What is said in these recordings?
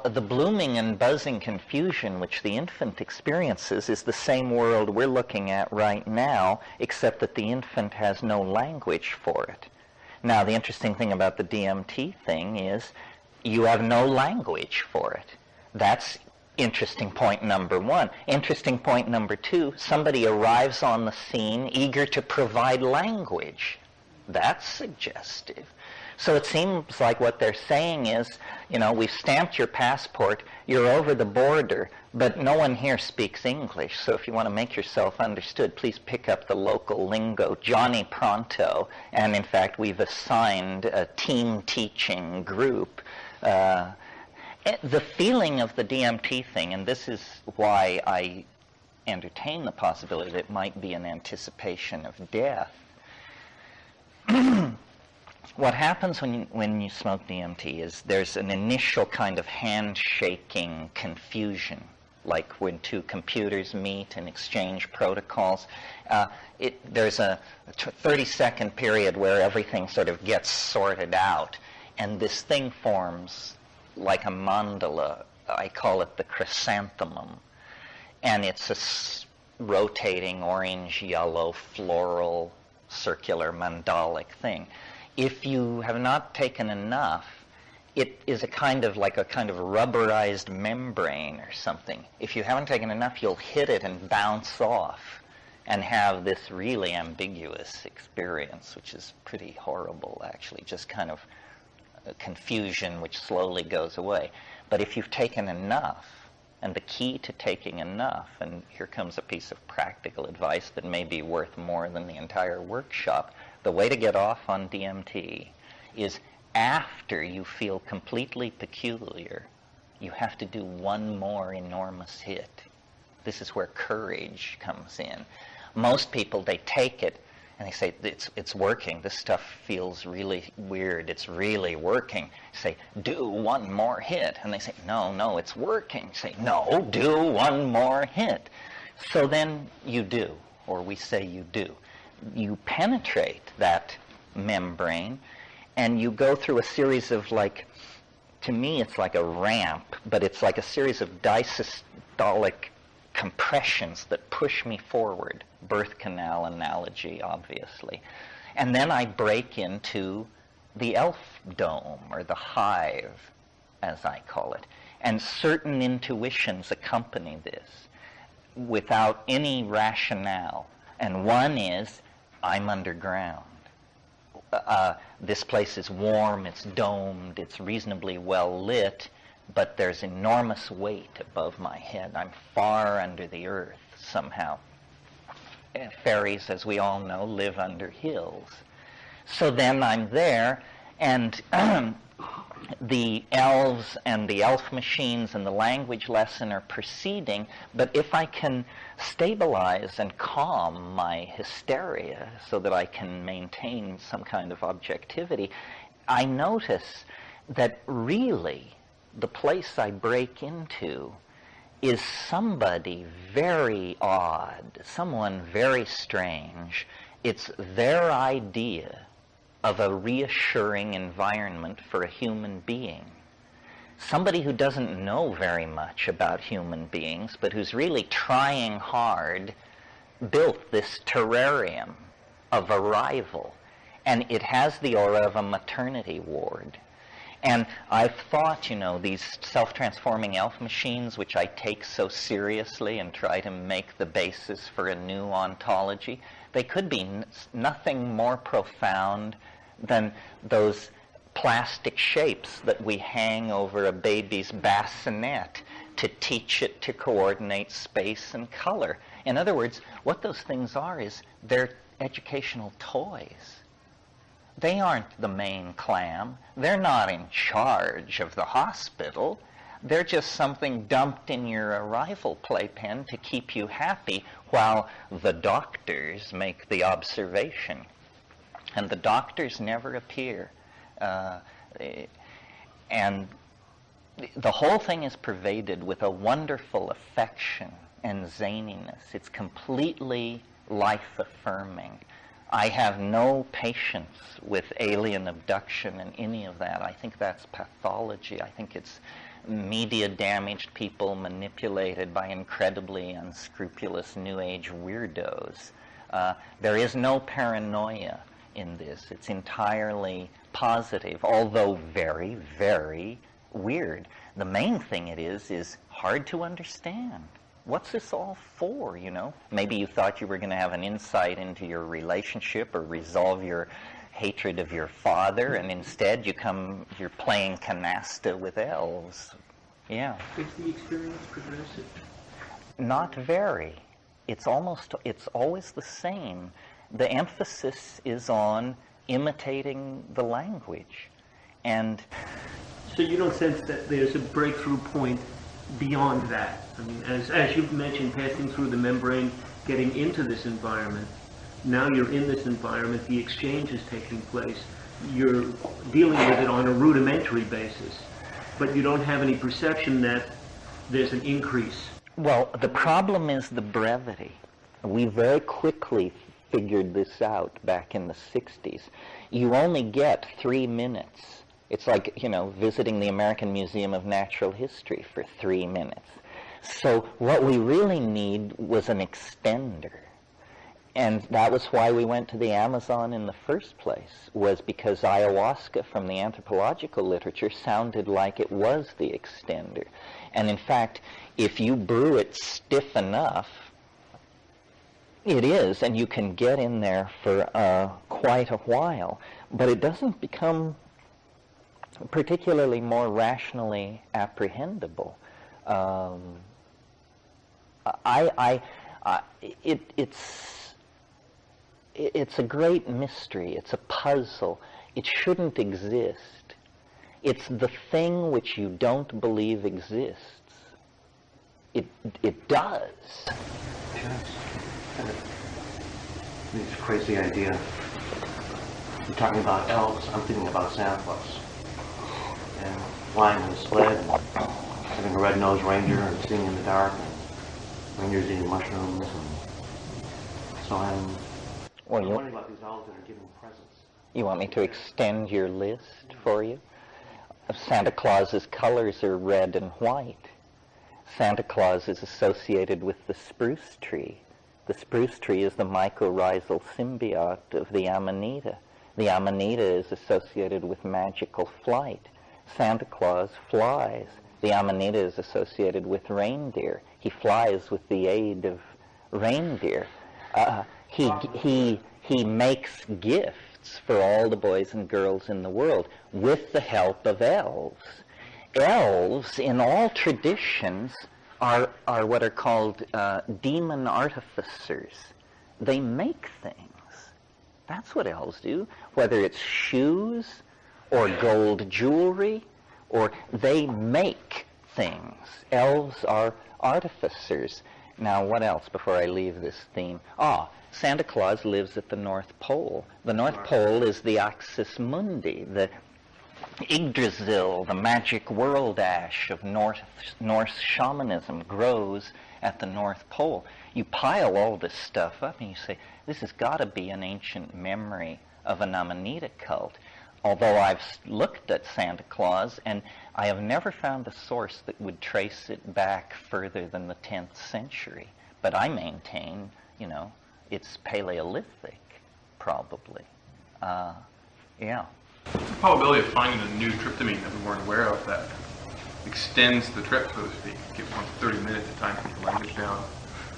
the blooming and buzzing confusion which the infant experiences is the same world we're looking at right now, except that the infant has no language for it. Now, the interesting thing about the DMT thing is you have no language for it. That's interesting point number one. Interesting point number two, somebody arrives on the scene eager to provide language. That's suggestive. So it seems like what they're saying is, you know, we've stamped your passport, you're over the border, but no one here speaks English. So if you want to make yourself understood, please pick up the local lingo, Johnny Pronto. And in fact, we've assigned a team teaching group. The feeling of the DMT thing, and this is why I entertain the possibility that it might be an anticipation of death. What happens when you smoke DMT is there's an initial kind of handshaking confusion, like when two computers meet and exchange protocols. There's a 30-second period where everything sort of gets sorted out, and this thing forms like a mandala. I call it the chrysanthemum, and it's a rotating orange-yellow floral circular mandalic thing. If you have not taken enough, it is a kind of rubberized membrane or something. If you haven't taken enough, you'll hit it and bounce off and have this really ambiguous experience, which is pretty horrible, actually, just kind of a confusion which slowly goes away. But if you've taken enough, and the key to taking enough, and here comes a piece of practical advice that may be worth more than the entire workshop, the way to get off on DMT is after you feel completely peculiar, you have to do one more enormous hit. This is where courage comes in. Most people, they take it and they say, it's working. This stuff feels really weird. It's really working. Say, do one more hit. And they say, no, it's working. Say, no, do one more hit. So then you do, or we say you do. You penetrate that membrane, and you go through a series of, like, to me it's like a ramp, but it's like a series of diastolic compressions that push me forward. Birth canal analogy, obviously. And then I break into the elf dome, or the hive, as I call it. And certain intuitions accompany this without any rationale. And one is, I'm underground. This place is warm, it's domed, it's reasonably well lit, but there's enormous weight above my head. I'm far under the earth somehow. Fairies, as we all know, live under hills. So then I'm there, and the elves and the elf machines and the language lesson are proceeding, but if I can stabilize and calm my hysteria so that I can maintain some kind of objectivity, I notice that really the place I break into is somebody very odd, someone very strange. It's their idea of a reassuring environment for a human being. Somebody who doesn't know very much about human beings, but who's really trying hard, built this terrarium of arrival. And it has the aura of a maternity ward. And I've thought, you know, these self-transforming elf machines, which I take so seriously and try to make the basis for a new ontology, they could be nothing more profound than those plastic shapes that we hang over a baby's bassinet to teach it to coordinate space and color. In other words, what those things are is they're educational toys. They aren't the main clam. They're not in charge of the hospital. They're just something dumped in your arrival playpen to keep you happy while the doctors make the observation. And the doctors never appear. And the whole thing is pervaded with a wonderful affection and zaniness. It's completely life-affirming. I have no patience with alien abduction and any of that. I think that's pathology. I think it's media-damaged people manipulated by incredibly unscrupulous New Age weirdos. There is no paranoia in this. It's entirely positive, although very, very weird. The main thing it is hard to understand. What's this all for, you know? Maybe you thought you were going to have an insight into your relationship or resolve your hatred of your father, and instead you're playing canasta with elves. Yeah. Is the experience progressive? Not very. It's always the same. The emphasis is on imitating the language. And so you don't sense that there's a breakthrough point beyond that? I mean, as you've mentioned, passing through the membrane, getting into this environment, now you're in this environment, the exchange is taking place, you're dealing with it on a rudimentary basis, but you don't have any perception that there's an increase. Well, the problem is the brevity. We very quickly figured this out back in the 60s. You only get 3 minutes. It's like, you know, visiting the American Museum of Natural History for 3 minutes. So what we really need was an extender. And that was why we went to the Amazon in the first place, was because ayahuasca from the anthropological literature sounded like it was the extender. And in fact, if you brew it stiff enough, it is, and you can get in there for quite a while. But it doesn't become particularly more rationally apprehendable. It's a great mystery. It's a puzzle. It shouldn't exist. It's the thing which you don't believe exists. It does. Terence, this crazy idea. You're talking about elves. I'm thinking about Santa Claus. And flying in a sled, and having a red-nosed reindeer, and seeing in the dark, and reindeers eating mushrooms, and so I'm wondering about these elves that are giving presents. You want me to extend your list for you? Santa Claus's colors are red and white. Santa Claus is associated with the spruce tree. The spruce tree is the mycorrhizal symbiote of the Amanita. The Amanita is associated with magical flight. Santa Claus flies. The Amanita is associated with reindeer. He flies with the aid of reindeer. He makes gifts for all the boys and girls in the world with the help of elves. Elves, in all traditions, are what are called demon artificers. They make things. That's what elves do. Whether it's shoes or gold jewelry, or they make things. Elves are artificers. Now, what else before I leave this theme? Santa Claus lives at the North Pole. The North Pole is the axis mundi, the Yggdrasil, the magic world ash of Norse shamanism grows at the North Pole. You pile all this stuff up and you say, this has got to be an ancient memory of an Amanita cult. Although I've looked at Santa Claus, and I have never found a source that would trace it back further than the 10th century. But I maintain, it's Paleolithic, probably. Yeah. What's the probability of finding a new tryptamine that we weren't aware of that extends the trip, so to speak? Give one 30 minutes of time to get the language down.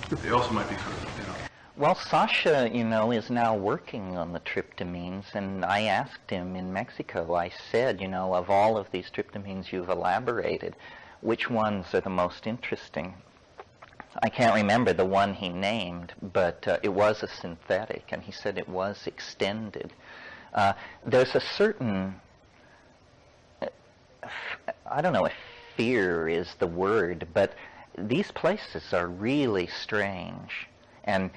They also might be sort of, Well, Sasha, is now working on the tryptamines, and I asked him in Mexico, I said, of all of these tryptamines you've elaborated, which ones are the most interesting? I can't remember the one he named, but it was a synthetic, and he said it was extended. There's a certain, I don't know if fear is the word, but these places are really strange. And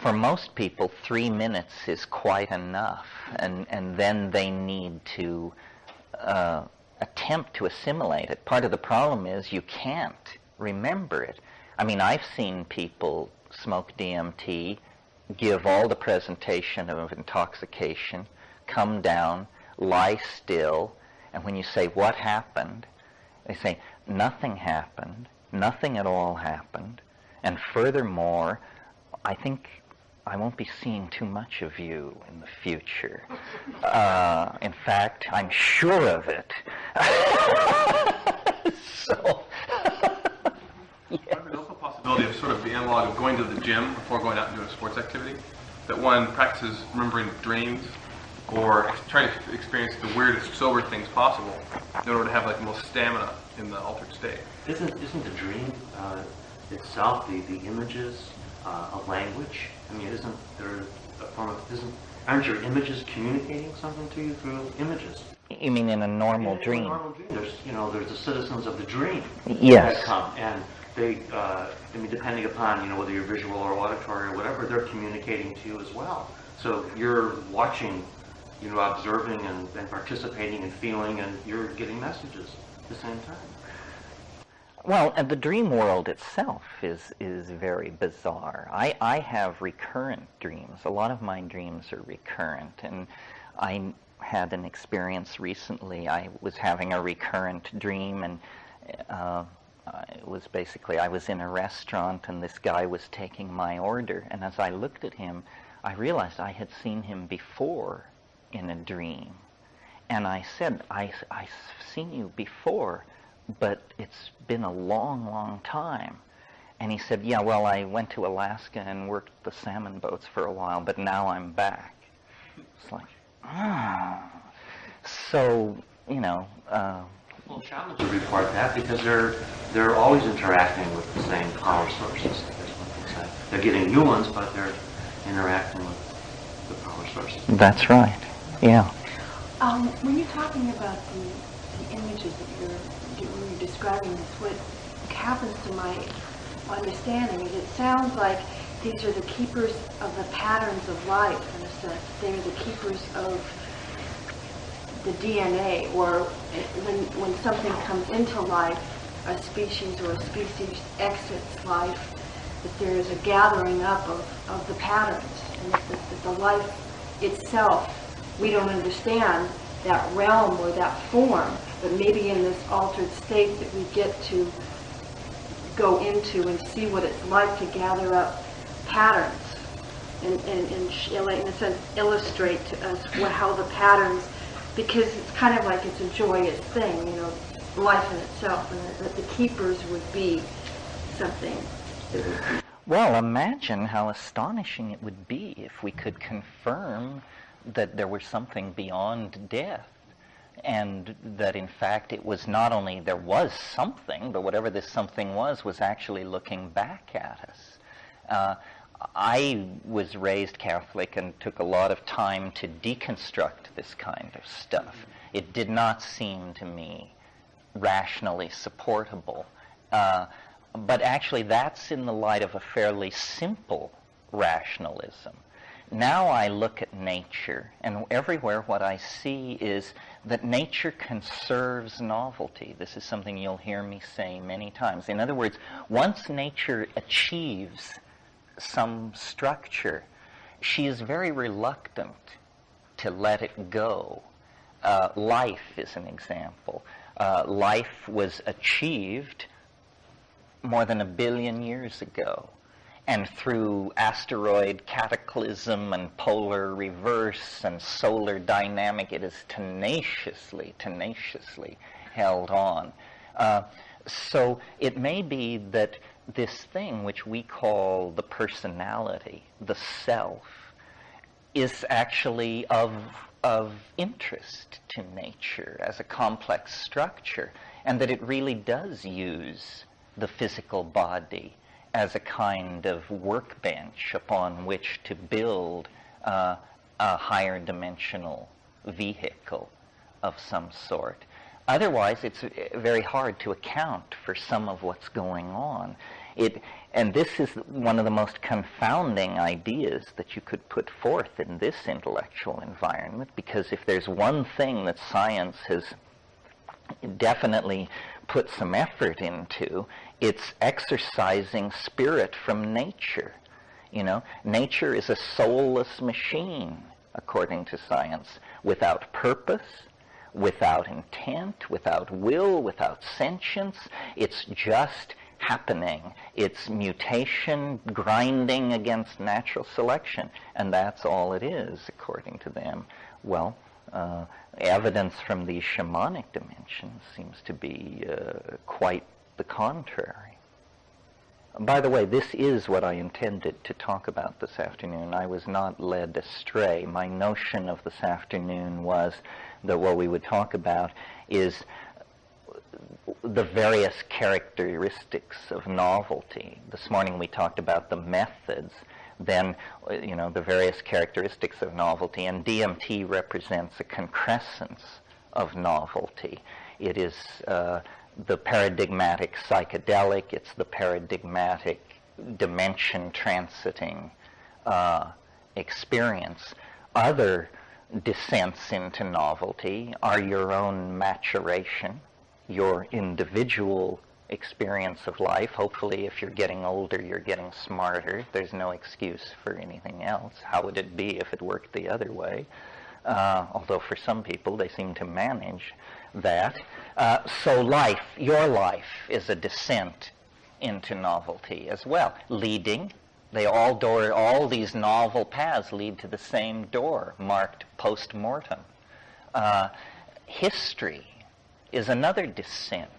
for most people, 3 minutes is quite enough, and then they need to attempt to assimilate it. Part of the problem is you can't remember it. I mean, I've seen people smoke DMT, give all the presentation of intoxication, come down, lie still, and when you say, what happened? They say, nothing happened, nothing at all happened, and furthermore, I think I won't be seeing too much of you in the future. In fact, I'm sure of it. So, There's also a possibility of sort of the analog of going to the gym before going out and doing a sports activity, that one practices remembering dreams or trying to experience the weirdest sober things possible in order to have like the most stamina in the altered state. Isn't the dream itself the images of language? I mean, isn't there a form of, aren't your images communicating something to you through images? you mean in a normal dream? There's the citizens of the dream Yes. that come, and they, depending upon, whether you're visual or auditory or whatever, they're communicating to you as well. So you're watching, observing and participating and feeling, and you're getting messages at the same time. Well, and the dream world itself is very bizarre. I have recurrent dreams. A lot of my dreams are recurrent, and I had an experience recently. I was having a recurrent dream, and it was basically I was in a restaurant, and this guy was taking my order, and as I looked at him, I realized I had seen him before in a dream. And I said, I've seen you before, but it's been a long, long time. And he said, yeah, well, I went to Alaska and worked the salmon boats for a while, but now I'm back. It's like, So, Well, shamans would report that because they're always interacting with the same power sources. That's what they say. They're getting new ones, but they're interacting with the power sources. That's right, yeah. When you're talking about the images that when you're describing this, what happens to my understanding is it sounds like these are the keepers of the patterns of life, in a sense. They're the keepers of the DNA, or when something comes into life, a species or a species exits life, that there is a gathering up of the patterns, and that the life itself, we don't understand that realm or that form, but maybe in this altered state that we get to go into and see what it's like to gather up patterns and in a sense illustrate to us how the patterns, because it's kind of like it's a joyous thing, life in itself, and that the keepers would be something. Well, imagine how astonishing it would be if we could confirm that there was something beyond death, and that in fact it was not only there was something, but whatever this something was actually looking back at us. I was raised Catholic and took a lot of time to deconstruct this kind of stuff. It did not seem to me rationally supportable. But actually that's in the light of a fairly simple rationalism. Now I look at nature, and everywhere what I see is that nature conserves novelty. This is something you'll hear me say many times. In other words, once nature achieves some structure, she is very reluctant to let it go. Life is an example. Life was achieved more than 1 billion years ago. And through asteroid cataclysm and polar reverse and solar dynamic, it is tenaciously held on. So it may be that this thing which we call the personality, the self, is actually of interest to nature as a complex structure, and that it really does use the physical body as a kind of workbench upon which to build a higher dimensional vehicle of some sort. Otherwise, it's very hard to account for some of what's going on. And this is one of the most confounding ideas that you could put forth in this intellectual environment, because if there's one thing that science has definitely put some effort into, it's exercising spirit from nature. Nature is a soulless machine, according to science, without purpose, without intent, without will, without sentience. It's just happening. It's mutation grinding against natural selection, and that's all it is, according to them. Well, evidence from these shamanic dimensions seems to be quite the contrary. By the way, this is what I intended to talk about this afternoon. I was not led astray. My notion of this afternoon was that what we would talk about is the various characteristics of novelty. This morning we talked about the methods, then, the various characteristics of novelty, and DMT represents a concrescence of novelty. It is the paradigmatic psychedelic, it's the paradigmatic dimension transiting experience. Other descents into novelty are your own maturation, your individual experience of life. Hopefully, if you're getting older, you're getting smarter. There's no excuse for anything else. How would it be if it worked the other way? Although for some people, they seem to manage that. So life, your life, is a descent into novelty as well. Leading, all these novel paths lead to the same door, marked post-mortem. History is another descent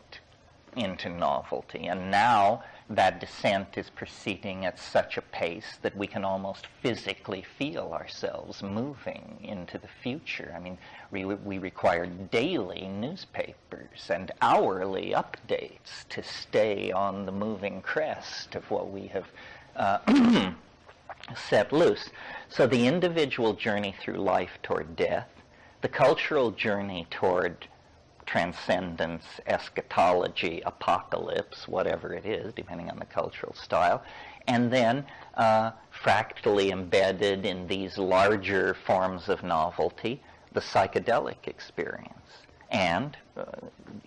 into novelty, and now that descent is proceeding at such a pace that we can almost physically feel ourselves moving into the future. I mean, we require daily newspapers and hourly updates to stay on the moving crest of what we have set loose. So the individual journey through life toward death, the cultural journey toward transcendence, eschatology, apocalypse, whatever it is, depending on the cultural style, and then fractally embedded in these larger forms of novelty, the psychedelic experience, and,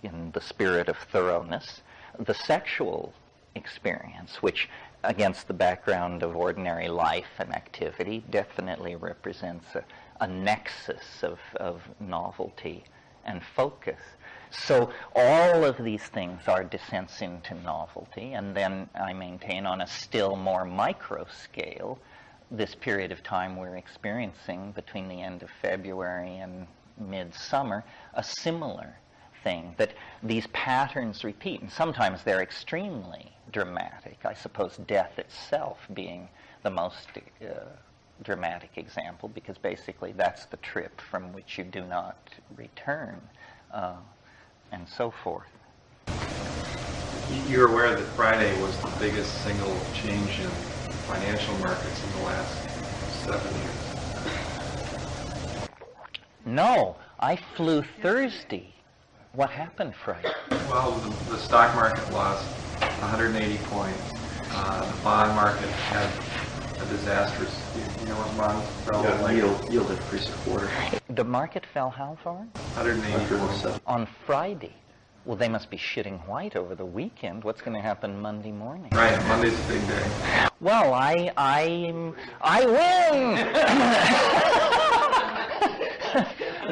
in the spirit of thoroughness, the sexual experience, which, against the background of ordinary life and activity, definitely represents a nexus of novelty and focus. So all of these things are descents into novelty, and then I maintain on a still more micro scale, this period of time we're experiencing between the end of February and midsummer, a similar thing, that these patterns repeat, and sometimes they're extremely dramatic. I suppose death itself being the most dramatic example, because basically that's the trip from which you do not return, and so forth. You're aware that Friday was the biggest single change in financial markets in the last 7 years? No, I flew Thursday. What happened Friday? Well, the stock market lost 180 points. The bond market had a disastrous, what bonds fell? Yeah, yield increased a quarter. The market fell how far? 180 points. On Friday. Well, they must be shitting white over the weekend. What's going to happen Monday morning? Right, Monday's a big day. Well, I win!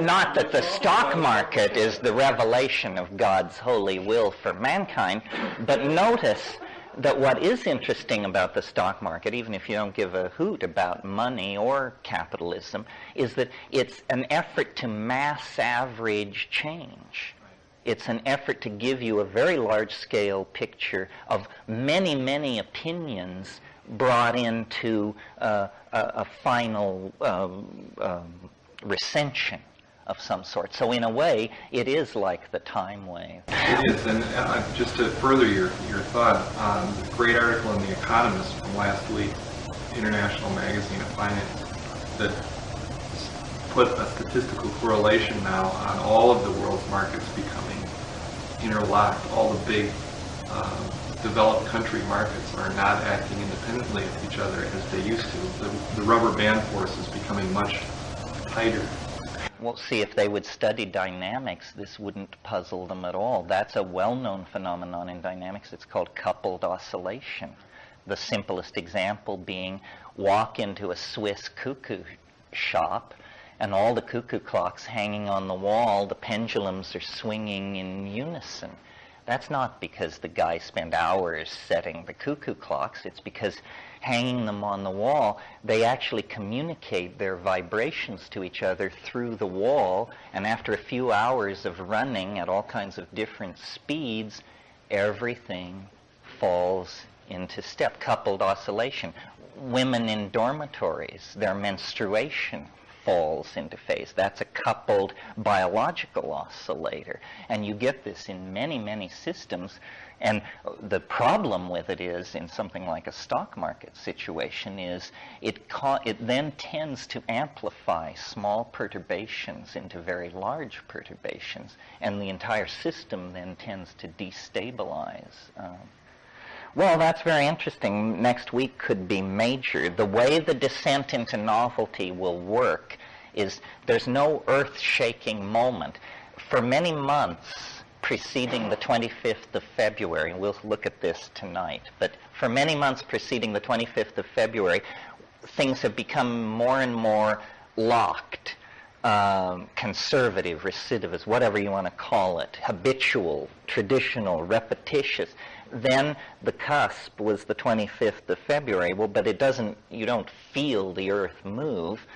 Not that the stock market is the revelation of God's holy will for mankind, but notice that what is interesting about the stock market, even if you don't give a hoot about money or capitalism, is that it's an effort to mass average change. It's an effort to give you a very large-scale picture of many, many opinions brought into a final recension of some sort. So in a way, it is like the time wave. It is, and just to further your thought, the great article in The Economist from last week, International Magazine of Finance, that put a statistical correlation now on all of the world's markets becoming interlocked. All the big developed country markets are not acting independently of each other as they used to. The rubber band force is becoming much tighter. Well, see, if they would study dynamics, this wouldn't puzzle them at all. That's a well-known phenomenon in dynamics. It's called coupled oscillation. The simplest example being walk into a Swiss cuckoo shop and all the cuckoo clocks hanging on the wall, the pendulums are swinging in unison. That's not because the guy spent hours setting the cuckoo clocks. It's because hanging them on the wall, they actually communicate their vibrations to each other through the wall, and after a few hours of running at all kinds of different speeds, everything falls into step. Coupled oscillation. Women in dormitories, their menstruation falls into phase. That's a coupled biological oscillator. And you get this in many, many systems. And the problem with it is, in something like a stock market situation, is it then tends to amplify small perturbations into very large perturbations. And the entire system then tends to destabilize. Well, that's very interesting. Next week could be major. The way the descent into novelty will work is there's no earth-shaking moment. For many months preceding the 25th of February, and we'll look at this tonight, but for many months preceding the 25th of February, things have become more and more locked, conservative, recidivist, whatever you want to call it, habitual, traditional, repetitious. Then the cusp was the 25th of February. Well, but you don't feel the earth move.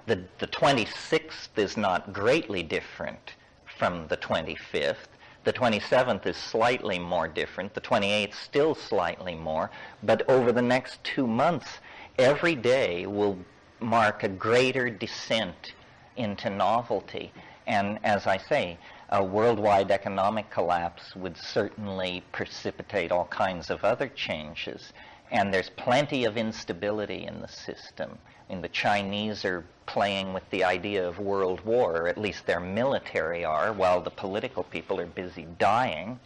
The 26th is not greatly different from the 25th. The 27th is slightly more different. The 28th still slightly more. But over the next 2 months, every day will mark a greater descent into novelty. And as I say, a worldwide economic collapse would certainly precipitate all kinds of other changes. And there's plenty of instability in the system. I mean, the Chinese are playing with the idea of world war, or at least their military are, while the political people are busy dying.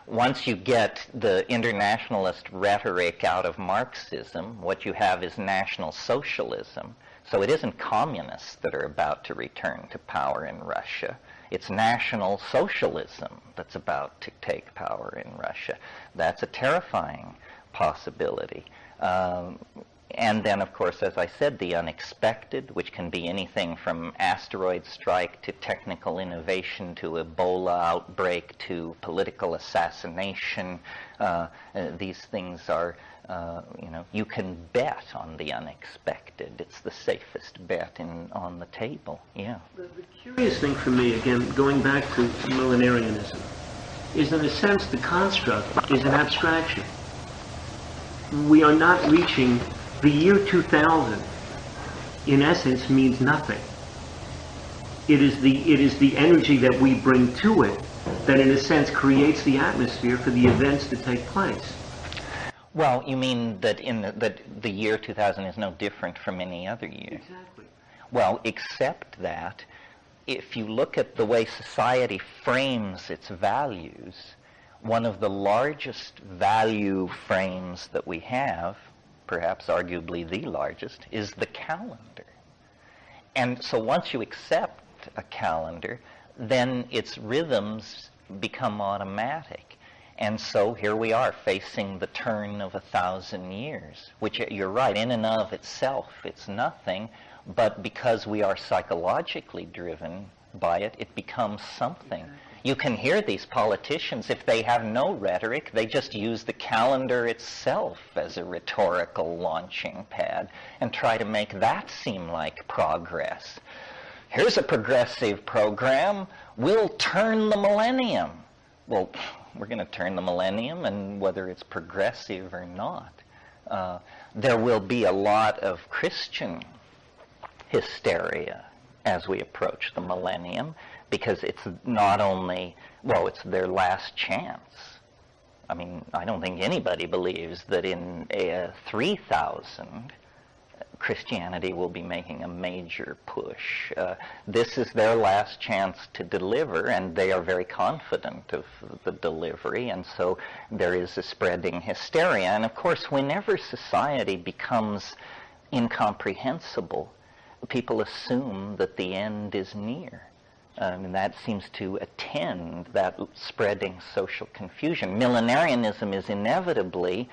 Once you get the internationalist rhetoric out of Marxism, what you have is National Socialism. So it isn't communists that are about to return to power in Russia. It's National Socialism that's about to take power in Russia. That's a terrifying possibility. And then, of course, as I said, the unexpected, which can be anything from asteroid strike to technical innovation to Ebola outbreak to political assassination. These things are, you can bet on the unexpected. It's the safest bet on the table. Yeah. The curious thing for me, again, going back to millenarianism, is in a sense the construct is an abstraction. We are not reaching the year 2000. In essence, means nothing. It is the energy that we bring to it that, in a sense, creates the atmosphere for the events to take place. Well, you mean that that the year 2000 is no different from any other year? Exactly. Well, except that if you look at the way society frames its values, one of the largest value frames that we have, perhaps arguably the largest, is the calendar. And so once you accept a calendar, then its rhythms become automatic. And so here we are facing the turn of 1,000 years, which, you're right, in and of itself, it's nothing, but because we are psychologically driven by it, it becomes something. You can hear these politicians, if they have no rhetoric, they just use the calendar itself as a rhetorical launching pad and try to make that seem like progress. Here's a progressive program. We'll turn the millennium. Well, we're going to turn the millennium, and whether it's progressive or not. There will be a lot of Christian hysteria as we approach the millennium, because it's not only, well, it's their last chance. I mean, I don't think anybody believes that in 3000 Christianity will be making a major push. This is their last chance to deliver, and they are very confident of the delivery, and so there is a spreading hysteria. And of course, whenever society becomes incomprehensible, people assume that the end is near. And that seems to attend that spreading social confusion. Millenarianism is inevitably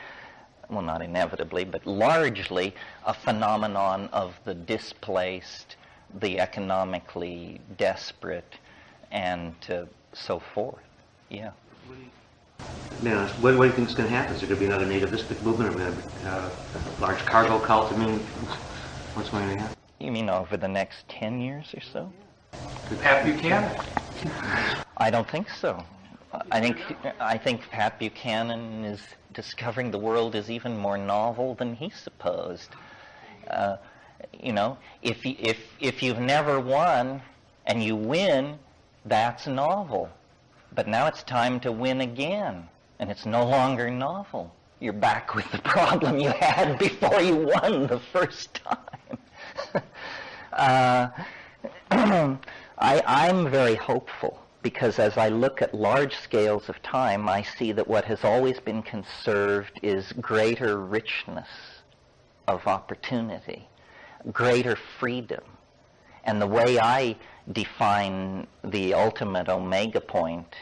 well, not inevitably, but largely a phenomenon of the displaced, the economically desperate, and so forth. Yeah. Now, what do you think is going to happen? Is there going to be another nativistic movement? Are we going to have a large cargo cult? I mean, what's going to happen? You mean over the next 10 years or so? Pat Buchanan. I don't think so. I think Pat Buchanan is discovering the world is even more novel than he supposed. You know, if you've never won and you win, that's novel. But now it's time to win again, and it's no longer novel. You're back with the problem you had before you won the first time. I'm very hopeful, because as I look at large scales of time, I see that what has always been conserved is greater richness of opportunity, greater freedom. And the way I define the ultimate omega point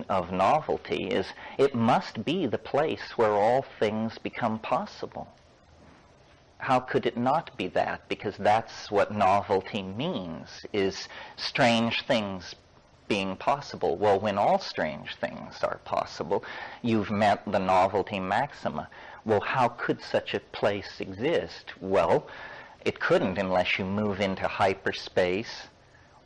of novelty is it must be the place where all things become possible. How could it not be that? Because that's what novelty means, is strange things being possible. Well, when all strange things are possible, you've met the novelty maxima. Well, how could such a place exist? Well, it couldn't unless you move into hyperspace,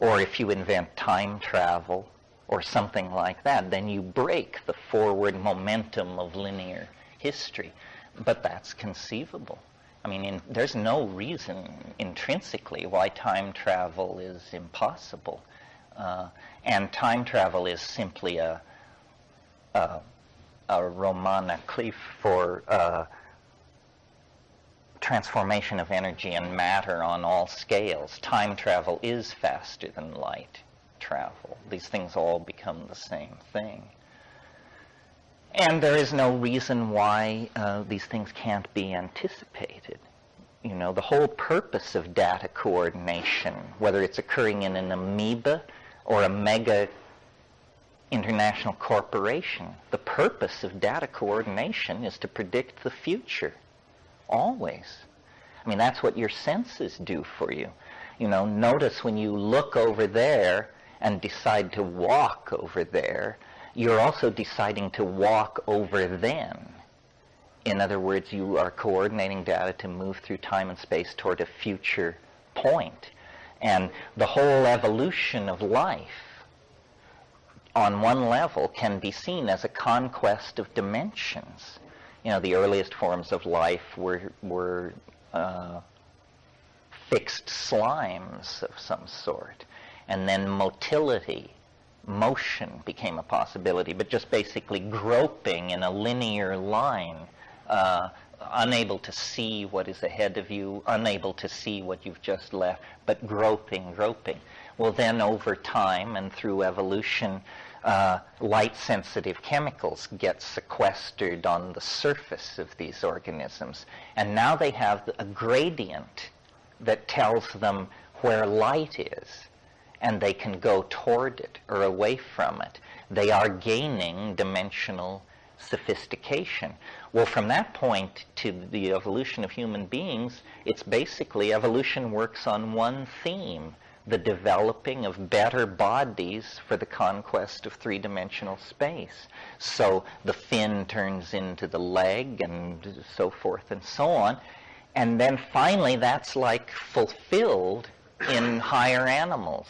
or if you invent time travel, or something like that. Then you break the forward momentum of linear history. But that's conceivable. I mean, there's no reason intrinsically why time travel is impossible. And time travel is simply a Romana clef for transformation of energy and matter on all scales. Time travel is faster than light travel. These things all become the same thing. And there is no reason why these things can't be anticipated. You know, the whole purpose of data coordination, whether it's occurring in an amoeba or a mega international corporation, the purpose of data coordination is to predict the future, always. I mean, that's what your senses do for you. You know, notice when you look over there and decide to walk over there, you're also deciding to walk over then. In other words, you are coordinating data to move through time and space toward a future point. And the whole evolution of life, on one level, can be seen as a conquest of dimensions. You know, the earliest forms of life were fixed slimes of some sort. And then motility, motion became a possibility, but just basically groping in a linear line, unable to see what is ahead of you, unable to see what you've just left, but groping. Well, then over time and through evolution, light-sensitive chemicals get sequestered on the surface of these organisms. And now they have a gradient that tells them where light is, and they can go toward it or away from it. They are gaining dimensional sophistication. Well, from that point to the evolution of human beings, it's basically evolution works on one theme: the developing of better bodies for the conquest of three-dimensional space. So the fin turns into the leg and so forth and so on. And then finally that's like fulfilled in higher animals.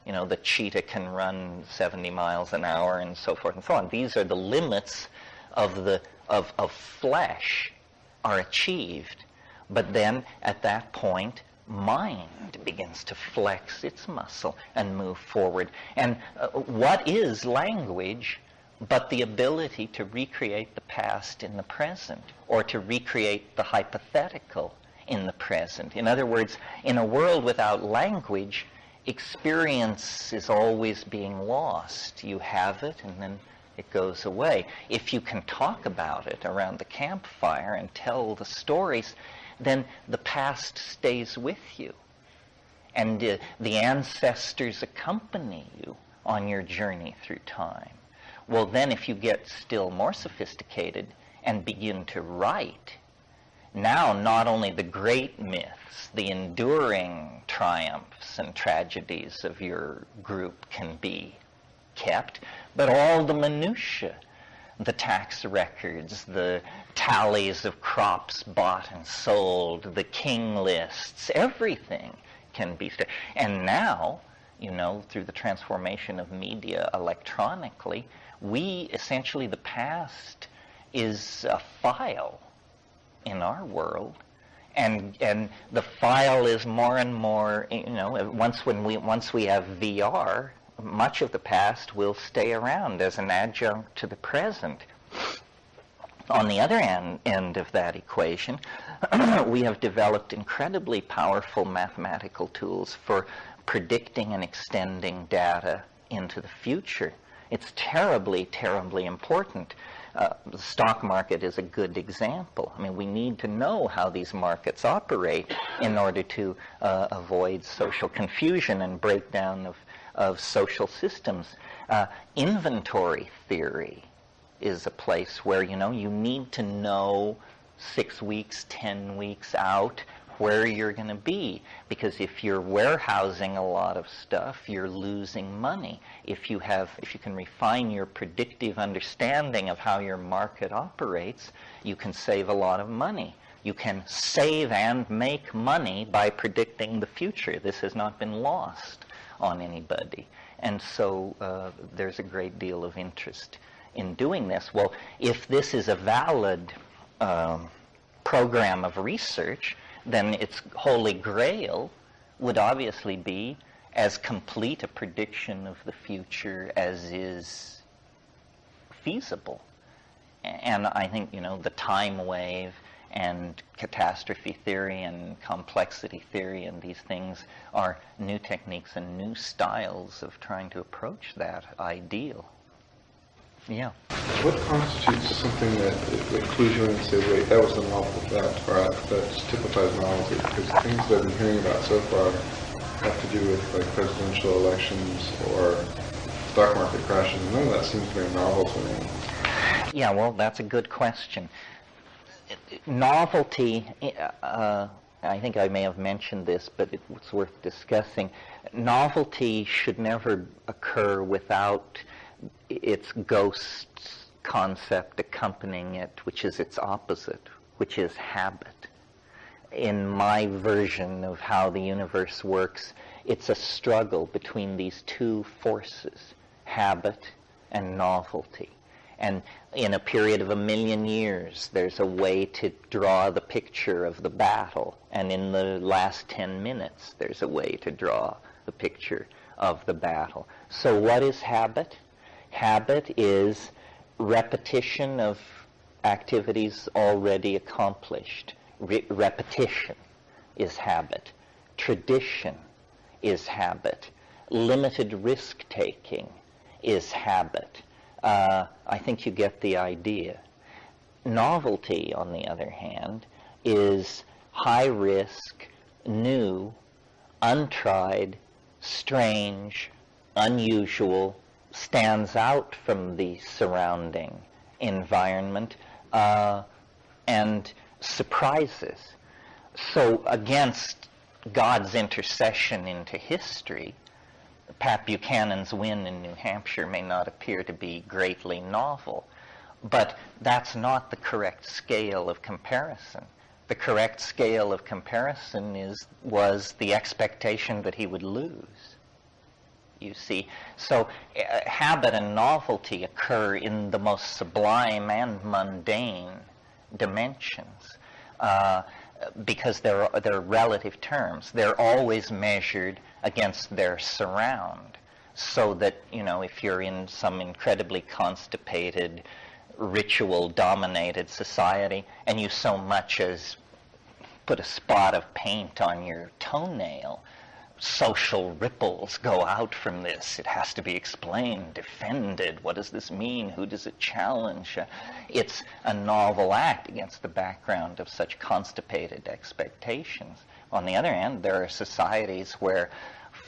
You know, the cheetah can run 70 miles an hour and so forth and so on. These are the limits of flesh are achieved. But then at that point, mind begins to flex its muscle and move forward. And what is language but the ability to recreate the past in the present, or to recreate the hypothetical in the present? In other words, in a world without language, experience is always being lost. You have it and then it goes away. If you can talk about it around the campfire and tell the stories, then the past stays with you. And the ancestors accompany you on your journey through time. Well, then if you get still more sophisticated and begin to write, now not only the great myths, the enduring triumphs and tragedies of your group can be kept, but all the minutiae, the tax records, the tallies of crops bought and sold, the king lists, everything can be. And now, through the transformation of media electronically, essentially the past is a file in our world, and the file is more and more, once we have VR, much of the past will stay around as an adjunct to the present. On the other end of that equation, we have developed incredibly powerful mathematical tools for predicting and extending data into the future. It's terribly, terribly important. The stock market is a good example. I mean, we need to know how these markets operate in order to avoid social confusion and breakdown of social systems. Inventory theory is a place where, you need to know 6 weeks, 10 weeks out where you're going to be, because if you're warehousing a lot of stuff, you're losing money. If you can refine your predictive understanding of how your market operates, you can save a lot of money. You can save and make money by predicting the future. This has not been lost on anybody. And so there's a great deal of interest in doing this. Well, if this is a valid program of research, then its holy grail would obviously be as complete a prediction of the future as is feasible. And I think, the time wave and catastrophe theory and complexity theory and these things are new techniques and new styles of trying to approach that ideal. Yeah. What constitutes something that clues you in and say, wait, that was a novel, that just typifies novelty? Because things that I've been hearing about so far have to do with like presidential elections or stock market crashes. None of that seems very novel to me. Yeah, well, that's a good question. Novelty, I think I may have mentioned this, but it's worth discussing. Novelty should never occur without its ghost concept accompanying it, which is its opposite, which is habit. In my version of how the universe works, it's a struggle between these two forces, habit and novelty. And in a period of 1 million years, there's a way to draw the picture of the battle. And in the last 10 minutes, there's a way to draw the picture of the battle. So what is habit? Habit is repetition of activities already accomplished. Repetition is habit. Tradition is habit. Limited risk-taking is habit. I think you get the idea. Novelty, on the other hand, is high risk, new, untried, strange, unusual, stands out from the surrounding environment, and surprises. So against God's intercession into history, Pat Buchanan's win in New Hampshire may not appear to be greatly novel, but that's not the correct scale of comparison. The correct scale of comparison was the expectation that he would lose. You see, so habit and novelty occur in the most sublime and mundane dimensions because they're relative terms. They're always measured against their surround, so that, if you're in some incredibly constipated, ritual-dominated society, and you so much as put a spot of paint on your toenail, social ripples go out from this. It has to be explained, defended. What does this mean? Who does it challenge? It's a novel act against the background of such constipated expectations. On the other hand, there are societies where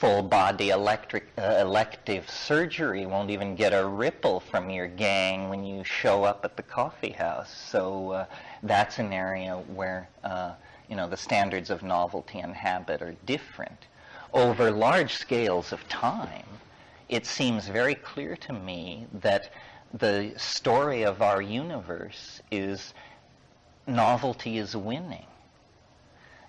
full-body elective surgery won't even get a ripple from your gang when you show up at the coffee house. So that's an area where the standards of novelty and habit are different. Over large scales of time, it seems very clear to me that the story of our universe is novelty is winning.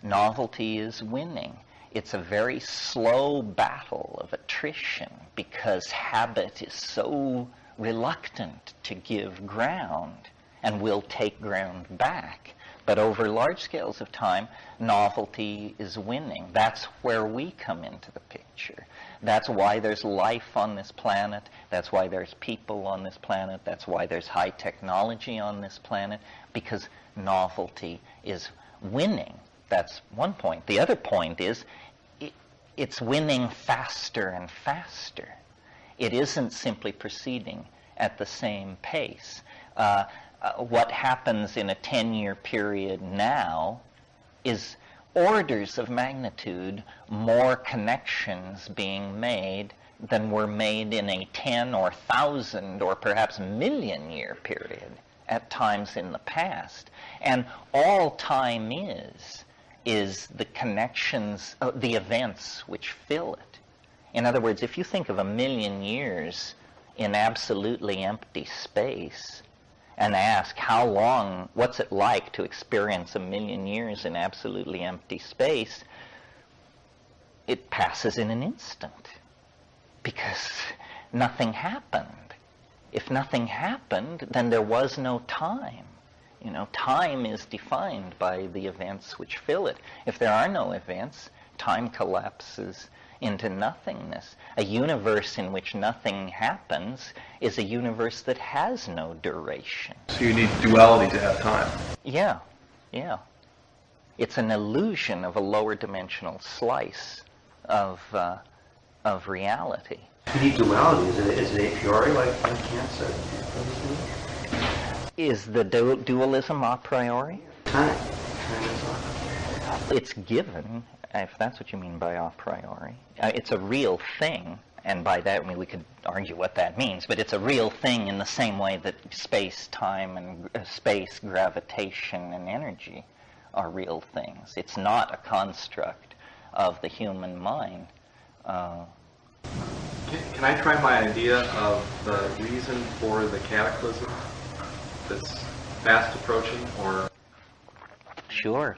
Novelty is winning. It's a very slow battle of attrition because habit is so reluctant to give ground and will take ground back. But over large scales of time, novelty is winning. That's where we come into the picture. That's why there's life on this planet. That's why there's people on this planet. That's why there's high technology on this planet, because novelty is winning. That's one point. The other point is it's winning faster and faster. It isn't simply proceeding at the same pace. What happens in a 10-year period now is orders of magnitude more connections being made than were made in a 10 or 1,000 or perhaps million-year period at times in the past. And all time is the connections, the events which fill it. In other words, if you think of 1,000,000 years in absolutely empty space, and ask how long, what's it like to experience 1,000,000 years in absolutely empty space, it passes in an instant because nothing happened. If nothing happened, then there was no time. Time is defined by the events which fill it. If there are no events, time collapses into nothingness. A universe in which nothing happens is a universe that has no duration. So you need duality to have time. Yeah. It's an illusion of a lower dimensional slice of reality. You need duality. Is it a priori, like Kant said? Is the dualism a priori? Time. It's given, if that's what you mean by a priori. It's a real thing, and by that we could argue what that means, but it's a real thing in the same way that space, time, and space, gravitation, and energy are real things. It's not a construct of the human mind. Can I try my idea of the reason for the cataclysm that's fast approaching, or Sure.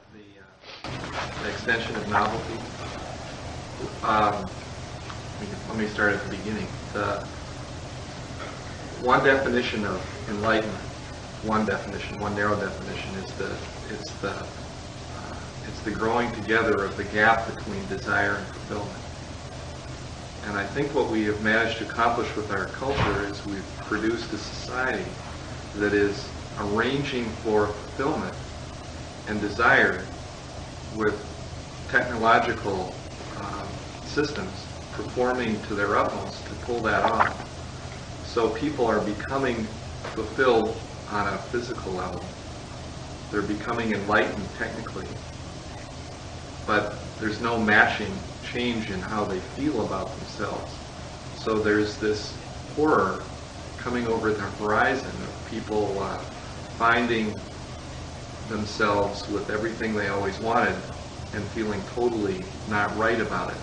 the extension of novelty? Let me start at the beginning. The one definition of enlightenment, one narrow definition, is it's the growing together of the gap between desire and fulfillment. And I think what we have managed to accomplish with our culture is we've produced a society that is arranging for fulfillment and desire with technological systems performing to their utmost to pull that off. So people are becoming fulfilled on a physical level. They're becoming enlightened technically, but there's no matching change in how they feel about themselves. So there's this horror coming over the horizon of people finding themselves with everything they always wanted and feeling totally not right about it.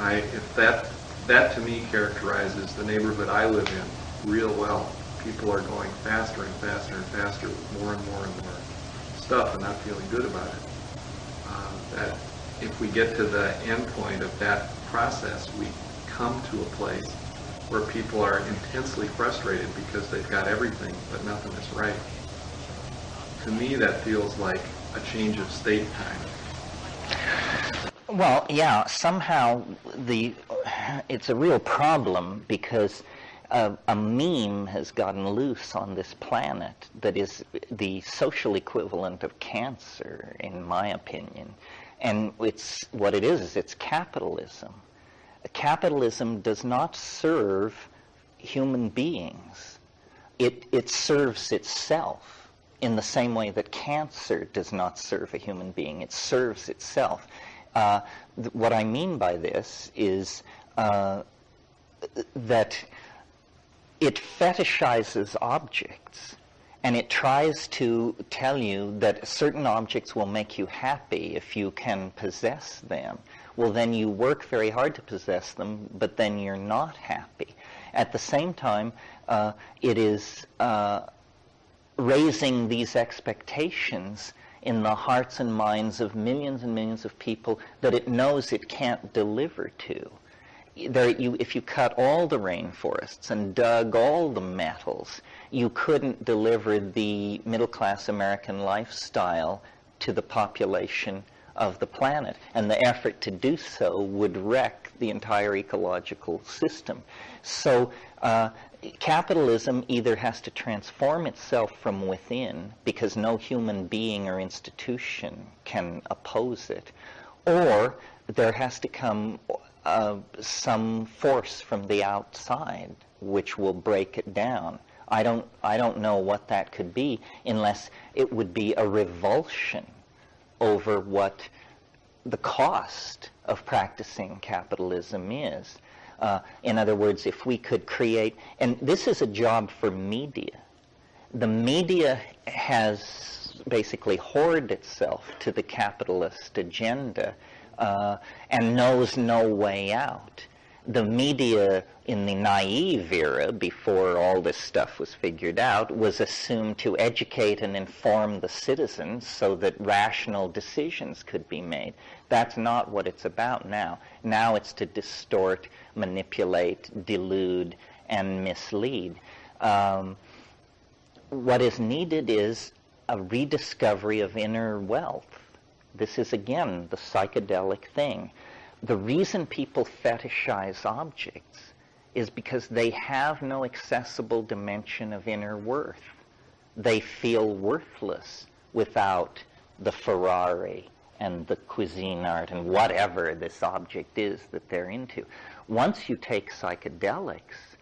If that to me characterizes the neighborhood I live in real well. People are going faster and faster and faster with more and more and more stuff and not feeling good about it. That if we get to the end point of that process, we come to a place where people are intensely frustrated because they've got everything but nothing is right. To me, that feels like a change of state time. Well, yeah, somehow it's a real problem because a meme has gotten loose on this planet that is the social equivalent of cancer, in my opinion. And what it is it's capitalism. Capitalism does not serve human beings. It serves itself in the same way that cancer does not serve a human being. It serves itself. What I mean by this is that it fetishizes objects, and it tries to tell you that certain objects will make you happy if you can possess them. Well, then you work very hard to possess them, but then you're not happy. At the same time, it is raising these expectations in the hearts and minds of millions and millions of people that it knows it can't deliver to. If you cut all the rainforests and dug all the metals, you couldn't deliver the middle-class American lifestyle to the population of the planet. And the effort to do so would wreck the entire ecological system. So capitalism either has to transform itself from within, because no human being or institution can oppose it, or there has to come some force from the outside which will break it down. I don't know what that could be, unless it would be a revulsion over what the cost of practicing capitalism is. In other words, if we could create, and this is a job for media. The media has basically whored itself to the capitalist agenda and knows no way out. The media in the naive era, before all this stuff was figured out, was assumed to educate and inform the citizens so that rational decisions could be made. That's not what it's about now. Now it's to distort, manipulate, delude, and mislead. What is needed is a rediscovery of inner wealth. This is, again, the psychedelic thing. The reason people fetishize objects is because they have no accessible dimension of inner worth. They feel worthless without the Ferrari and the cuisine art and whatever this object is that they're into. Once you take psychedelics,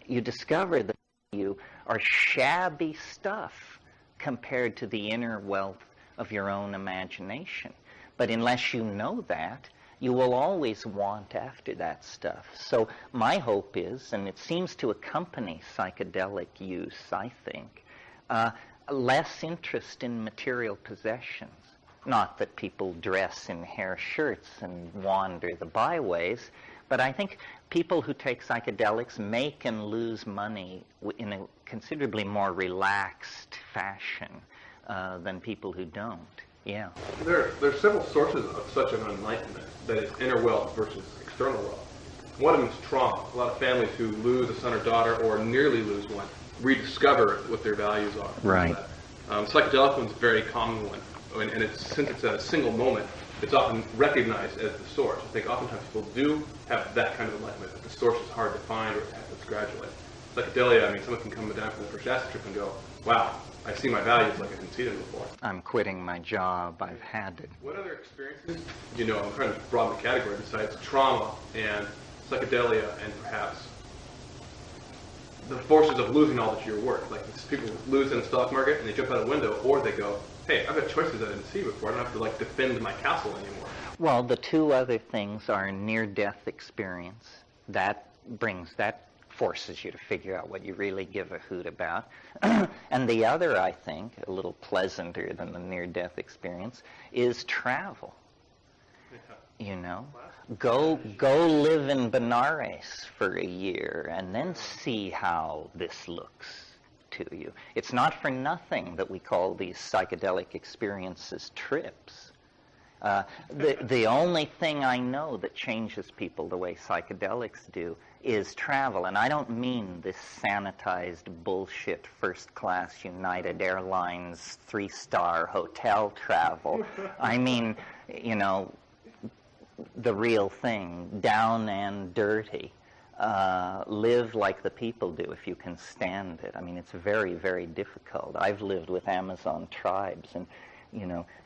you discover that you are shabby stuff compared to the inner wealth of your own imagination. But unless you know that, you will always want after that stuff. So my hope is, and it seems to accompany psychedelic use, I think, less interest in material possessions. Not that people dress in hair shirts and wander the byways, but I think people who take psychedelics make and lose money in a considerably more relaxed fashion than people who don't. Yeah. There are several sources of such an enlightenment, that is inner wealth versus external wealth. One of them is trauma. A lot of families who lose a son or daughter or nearly lose one rediscover what their values are. Right. Psychedelic one's a very common one, and since it's a single moment, it's often recognized as the source. I think oftentimes people do have that kind of enlightenment, but the source is hard to find, or it happens gradually. Psychedelia, I mean, someone can come down from the first acid trip and go, wow, I see my values like I didn't see them before. I'm quitting my job. I've had it. What other experiences, I'm trying to broaden the category besides trauma and psychedelia and perhaps the forces of losing all that you're worth? Like people lose in the stock market and they jump out a window, or they go, hey, I've got choices I didn't see before. I don't have to defend my castle anymore. Well, the two other things are near-death experience. That forces you to figure out what you really give a hoot about. And the other, I think, a little pleasanter than the near-death experience, is travel. Go live in Benares for a year and then see how this looks to you. It's not for nothing that we call these psychedelic experiences trips. The only thing I know that changes people the way psychedelics do is travel. And I don't mean this sanitized bullshit first-class United Airlines 3-star hotel travel. I mean, the real thing, down and dirty. Live like the people do if you can stand it. I mean, it's very, very difficult. I've lived with Amazon tribes, and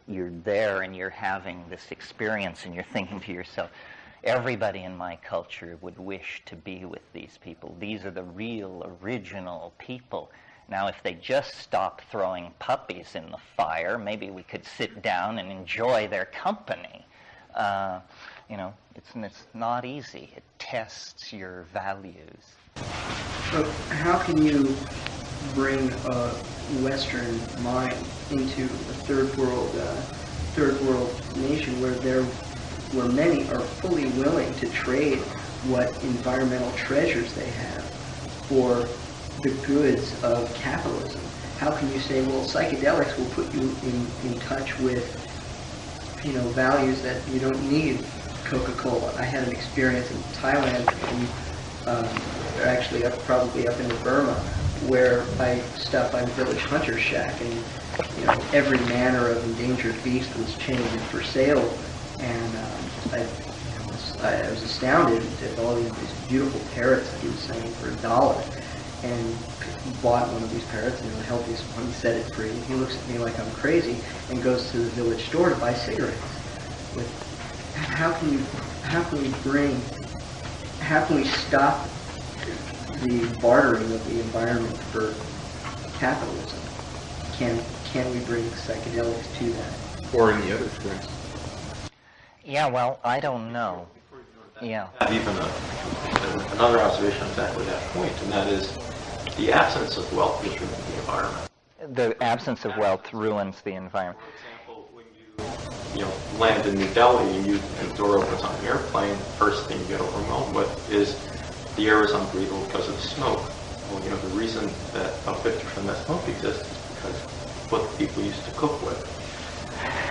you're there and you're having this experience and you're thinking to yourself, everybody in my culture would wish to be with these people. These are the real, original people. Now, if they just stop throwing puppies in the fire, maybe we could sit down and enjoy their company. You know, it's not easy. It tests your values. So how can you bring a Western mind into a third world nation where many are fully willing to trade what environmental treasures they have for the goods of capitalism? How can you say, well, psychedelics will put you in touch with, you know, values that you don't need Coca-Cola? I had an experience in Thailand, and actually probably up in Burma, where I stopped by the village hunter's shack, and you know, every manner of endangered beast was chained for sale, and I was astounded at all these beautiful parrots that he was selling for $1, and bought one of these parrots, and the healthiest one, set it free. He looks at me like I'm crazy and goes to the village store to buy cigarettes. How can we stop the bartering of the environment for capitalism? Can we bring psychedelics to that? Or any other things? Yeah, well, I don't know. Yeah. Even another observation on exactly that point, and that is the absence of wealth is ruining the environment. The absence of wealth ruins the environment. For example, when you land in New Delhi and the door opens on an airplane, first thing you get overwhelmed with is the air is unbreathable because of smoke. Well, you know, the reason that about 50% of that smoke exists is because what the people used to cook with.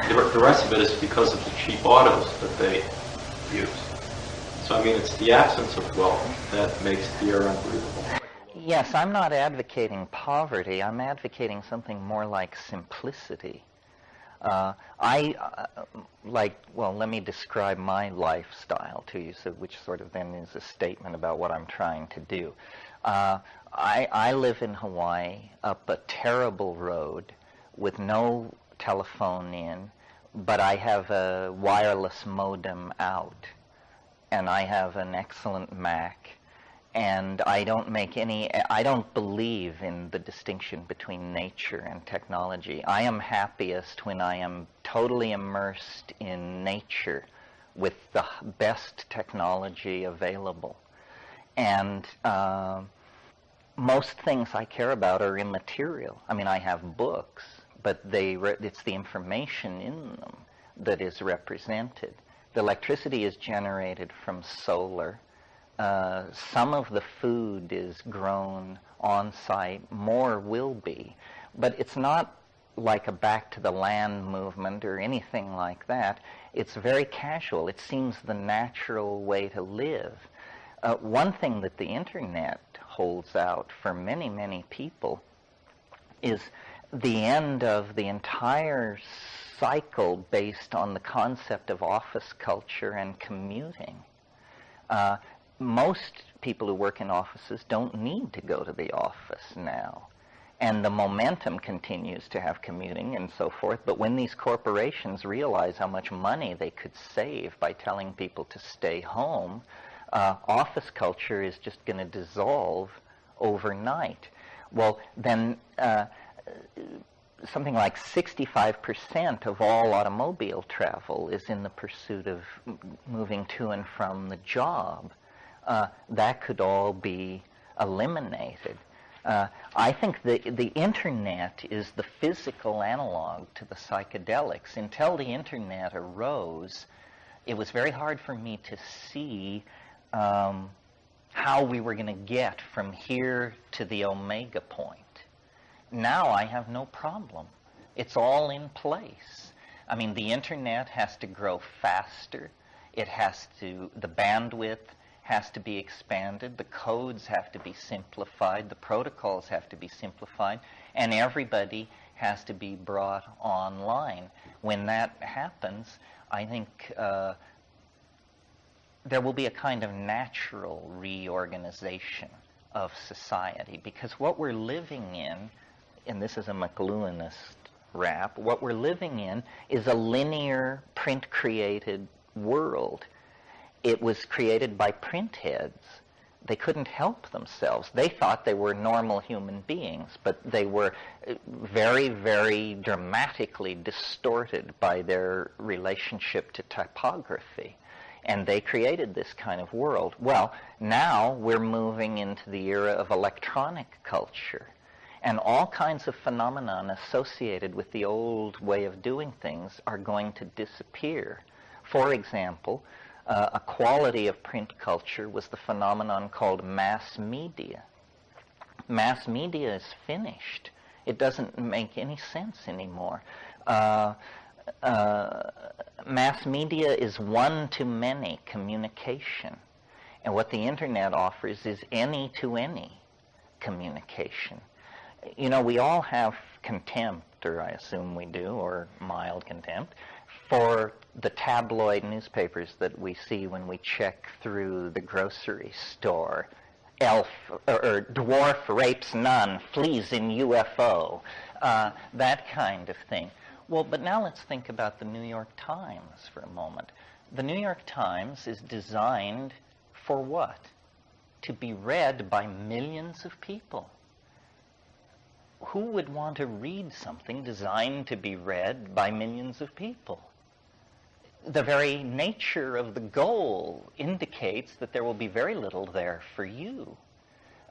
The rest of it is because of the cheap autos that they use. So, I mean, it's the absence of wealth that makes the air unbreathable. Yes, I'm not advocating poverty. I'm advocating something more like simplicity. Let me describe my lifestyle to you, which sort of then is a statement about what I'm trying to do. I live in Hawaii up a terrible road with no telephone in, but I have a wireless modem out, and I have an excellent Mac, and I don't believe in the distinction between nature and technology. I am happiest when I am totally immersed in nature with the best technology available. And most things I care about are immaterial. I mean, I have books, but it's the information in them that is represented. The electricity is generated from solar. Some of the food is grown on site, more will be. But it's not like a back to the land movement or anything like that. It's very casual. It seems the natural way to live. One thing that the internet holds out for many, many people is the end of the entire cycle based on the concept of office culture and commuting. Most people who work in offices don't need to go to the office now. And the momentum continues to have commuting and so forth. But when these corporations realize how much money they could save by telling people to stay home, office culture is just going to dissolve overnight. Well, then something like 65% of all automobile travel is in the pursuit of moving to and from the job. That could all be eliminated. I think the internet is the physical analog to the psychedelics. Until the internet arose, it was very hard for me to see how we were going to get from here to the omega point. Now I have no problem. It's all in place. I mean, the internet has to grow faster. The bandwidth has to be expanded, the codes have to be simplified, the protocols have to be simplified, and everybody has to be brought online. When that happens, I think there will be a kind of natural reorganization of society, because what we're living in, and this is a McLuhanist rap, what we're living in is a linear, print-created world. It was created by print heads. They couldn't help themselves. They thought they were normal human beings, but they were very, very dramatically distorted by their relationship to typography. And they created this kind of world. Well, now we're moving into the era of electronic culture. And all kinds of phenomenon associated with the old way of doing things are going to disappear. For example, a quality of print culture was the phenomenon called mass media. Mass media is finished. It doesn't make any sense anymore. Mass media is one-to-many communication. And what the internet offers is any-to-any communication. You know, we all have contempt, or I assume we do, or mild contempt, for the tabloid newspapers that we see when we check through the grocery store. Elf or dwarf rapes nun, flees in UFO, that kind of thing. Well, but now let's think about the New York Times for a moment. The New York Times is designed for what? To be read by millions of people. Who would want to read something designed to be read by millions of people? The very nature of the goal indicates that there will be very little there for you.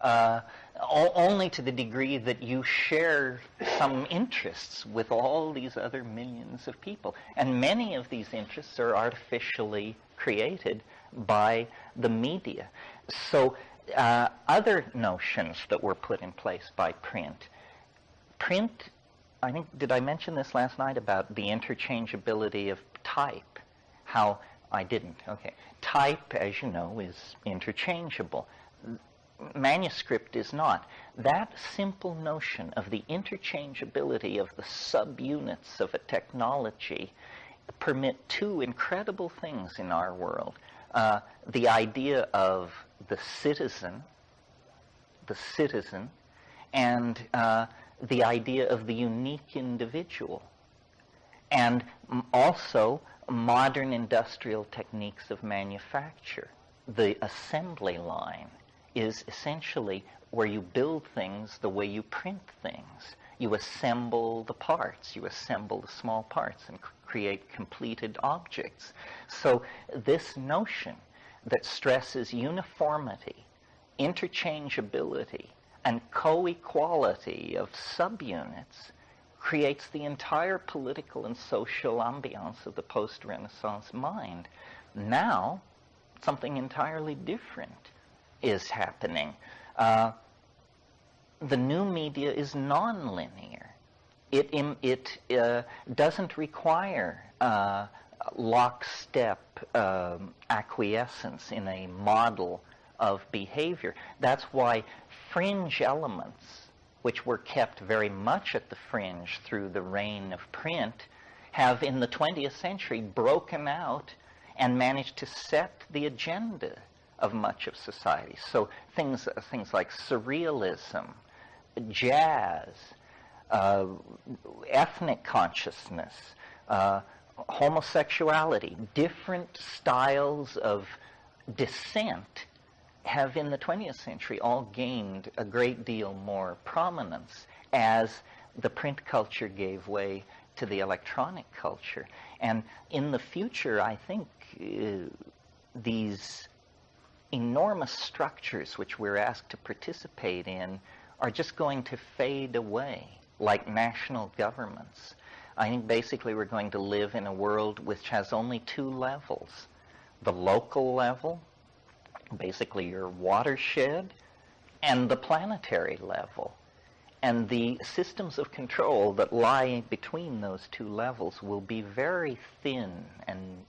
Only to the degree that you share some interests with all these other millions of people. And many of these interests are artificially created by the media. So other notions that were put in place by print, I think, did I mention this last night about the interchangeability of type? How I didn't. Okay. Type, as you know, is interchangeable. Manuscript is not. That simple notion of the interchangeability of the subunits of a technology permit two incredible things in our world. The idea of the citizen, and the idea of the unique individual. And also modern industrial techniques of manufacture. The assembly line is essentially where you build things the way you print things. You assemble the parts, you assemble the small parts and create completed objects. So this notion that stresses uniformity, interchangeability, and co-equality of subunits creates the entire political and social ambiance of the post-Renaissance mind. Now, something entirely different is happening. The new media is non-linear. It doesn't require lockstep acquiescence in a model of behavior. That's why fringe elements, which were kept very much at the fringe through the reign of print, have in the 20th century broken out and managed to set the agenda of much of society. So things like surrealism, jazz, ethnic consciousness, homosexuality, different styles of dissent have in the 20th century all gained a great deal more prominence as the print culture gave way to the electronic culture. And in the future, I think these enormous structures which we're asked to participate in are just going to fade away, like national governments. I think basically we're going to live in a world which has only two levels. The local level, basically your watershed, and the planetary level. And the systems of control that lie between those two levels will be very thin and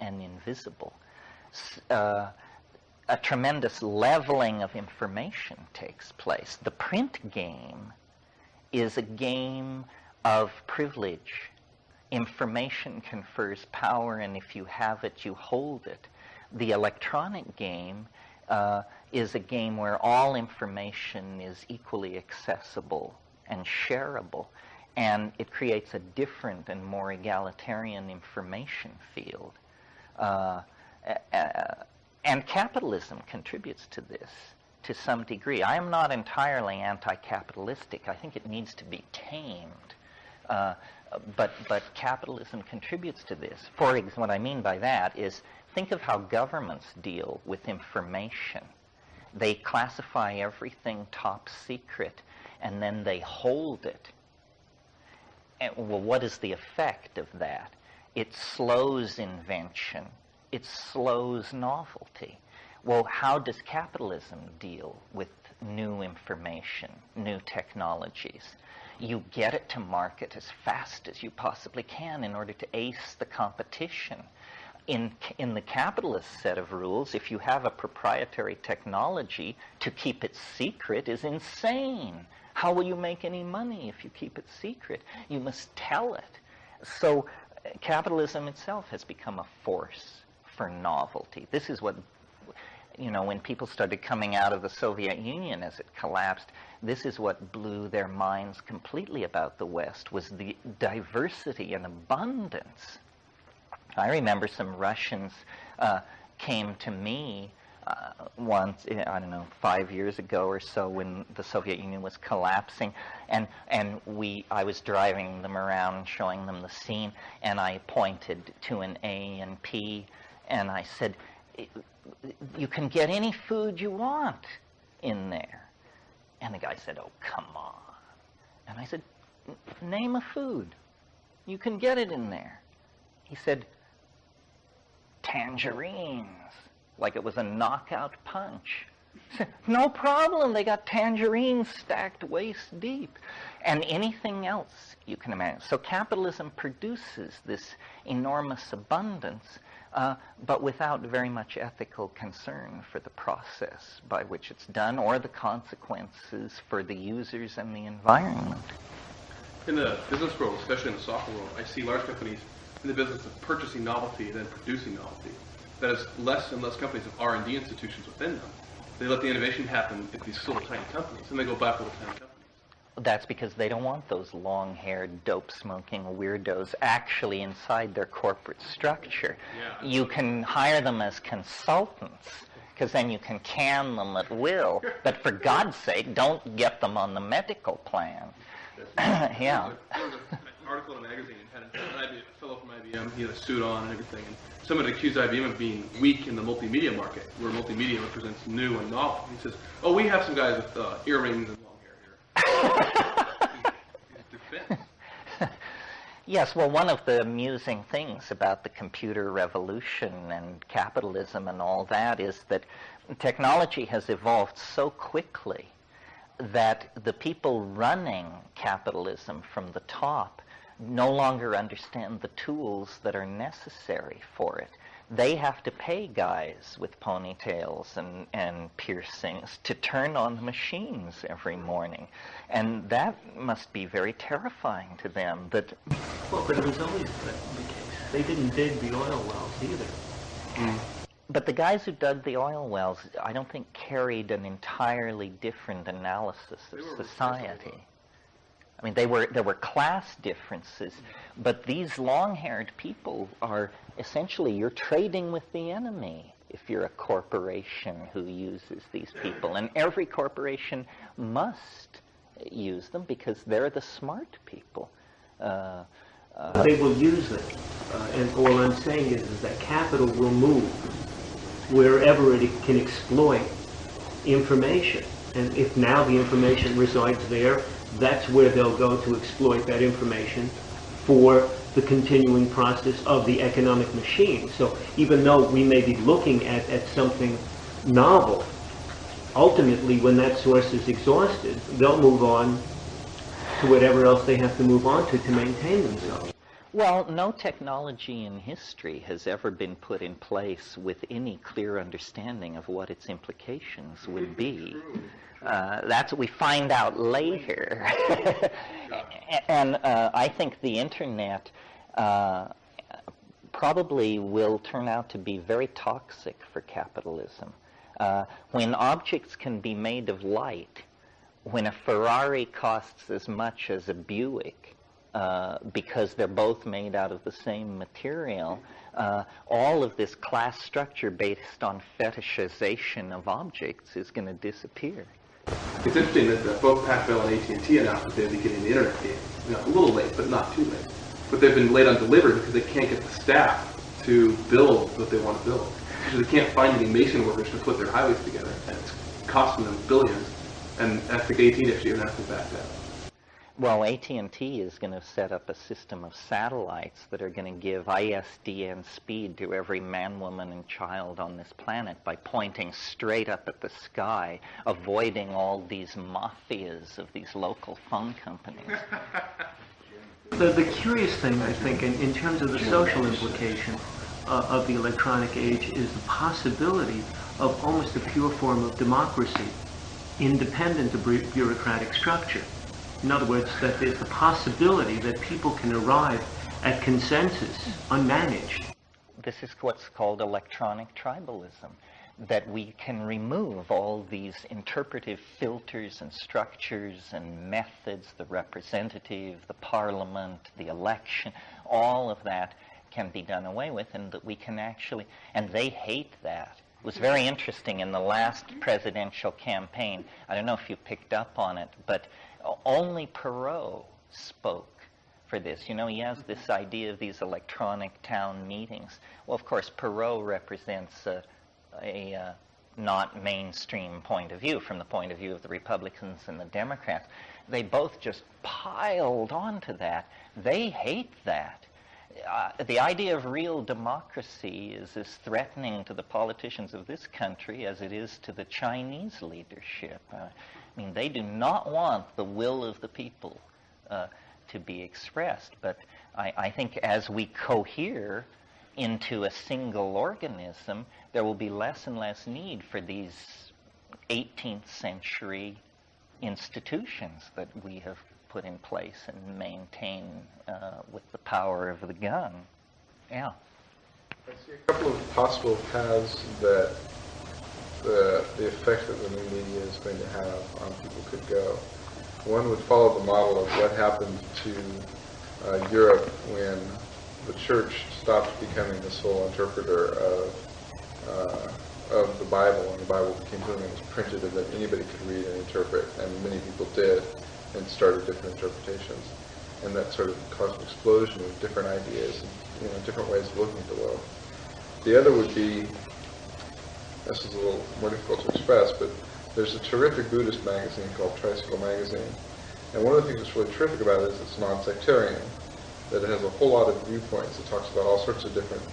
invisible. A tremendous leveling of information takes place. The print game is a game of privilege. Information confers power, and if you have it, you hold it. The electronic game is a game where all information is equally accessible and shareable, and it creates a different and more egalitarian information field. And capitalism contributes to this to some degree. I am not entirely anti-capitalistic. I think it needs to be tamed. But capitalism contributes to this. For example, what I mean by that is, think of how governments deal with information. They classify everything top secret, and then they hold it. And, well, what is the effect of that? It slows invention. It slows novelty. Well, how does capitalism deal with new information, new technologies? You get it to market as fast as you possibly can in order to ace the competition. In the capitalist set of rules, if you have a proprietary technology, to keep it secret is insane. How will you make any money if you keep it secret? You must tell it. So capitalism itself has become a force for novelty. This is what, when people started coming out of the Soviet Union as it collapsed, this is what blew their minds completely about the West, was the diversity and abundance. I remember some Russians came to me once, I don't know, 5 years ago or so, when the Soviet Union was collapsing, and I was driving them around, showing them the scene, and I pointed to an A and P, and I said, "You can get any food you want in there." And the guy said, "Oh, come on." And I said, "Name a food. You can get it in there." He said, "Tangerines," like it was a knockout punch. I said, "No problem, they got tangerines stacked waist deep." And anything else you can imagine. So capitalism produces this enormous abundance, but without very much ethical concern for the process by which it's done or the consequences for the users and the environment. In the business world, especially in the software world, I see large companies in the business of purchasing novelty and then producing novelty. That is, less and less companies have R&D institutions within them. They let the innovation happen at these little tiny companies, and they go back to little tiny companies. That's because they don't want those long-haired, dope-smoking weirdos actually inside their corporate structure. Yeah. You can hire them as consultants, because then you can can them at will. But for God's sake, don't get them on the medical plan. Yeah. There was an article in a magazine had a fellow from IBM, he had a suit on and everything, and someone accused IBM of being weak in the multimedia market, where multimedia represents new and novel. He says, "Oh, we have some guys with earrings and long hair here." Defense. Yes, well, one of the amusing things about the computer revolution and capitalism and all that is that technology has evolved so quickly that the people running capitalism from the top no longer understand the tools that are necessary for it. They have to pay guys with ponytails and piercings to turn on the machines every morning. And that must be very terrifying to them. That Well, but it was always the case. They didn't dig the oil wells either. But the guys who dug the oil wells, I don't think carried an entirely different analysis of society. I mean, there were class differences, but these long-haired people are essentially, you're trading with the enemy if you're a corporation who uses these people. And every corporation must use them because they're the smart people. They will use them. And all I'm saying is that capital will move wherever it can exploit information. And if now the information resides there, that's where they'll go to exploit that information for the continuing process of the economic machine. So even though we may be looking at something novel, ultimately when that source is exhausted, they'll move on to whatever else they have to move on to maintain themselves. Well, no technology in history has ever been put in place with any clear understanding of what its implications would be. That's what we find out later. And I think the internet probably will turn out to be very toxic for capitalism. When objects can be made of light, when a Ferrari costs as much as a Buick, because they're both made out of the same material, all of this class structure based on fetishization of objects is going to disappear. It's interesting that both Pat Bell and AT&T announced that they'll be getting the internet game. You know, a little late, but not too late. But they've been late on delivery because they can't get the staff to build what they want to build. Because they can't find any mason workers to put their highways together, and it's costing them billions. And I think AT&T actually announced it back then. Well, AT&T is going to set up a system of satellites that are going to give ISDN speed to every man, woman, and child on this planet by pointing straight up at the sky, avoiding all these mafias of these local phone companies. The curious thing, I think, in terms of the social implication of the electronic age is the possibility of almost a pure form of democracy, independent of bureaucratic structure. In other words, that there's the possibility that people can arrive at consensus unmanaged. This is what's called electronic tribalism, that we can remove all these interpretive filters and structures and methods, the representative, the parliament, the election, all of that can be done away with, and that we can actually, and they hate that. It was very interesting in the last presidential campaign. I don't know if you picked up on it, but only Perot spoke for this. You know, he has this idea of these electronic town meetings. Well, of course, Perot represents a not mainstream point of view from the point of view of the Republicans and the Democrats. They both just piled onto that. They hate that. The idea of real democracy is as threatening to the politicians of this country as it is to the Chinese leadership. I mean, they do not want the will of the people to be expressed. But I think as we cohere into a single organism, there will be less and less need for these 18th century institutions that we have put in place and maintain with the power of the gun. Yeah. I see a couple of possible paths that the effect that the new media is going to have on people could go. One would follow the model of what happened to Europe when the church stopped becoming the sole interpreter of the Bible, and the Bible became something that was printed and that anybody could read and interpret, and many people did, and started different interpretations. And that sort of caused an explosion of different ideas and different ways of looking at the world. The other would be, this is a little more difficult to express, but there's a terrific Buddhist magazine called Tricycle Magazine. And one of the things that's really terrific about it is it's non-sectarian, that it has a whole lot of viewpoints. It talks about all sorts of different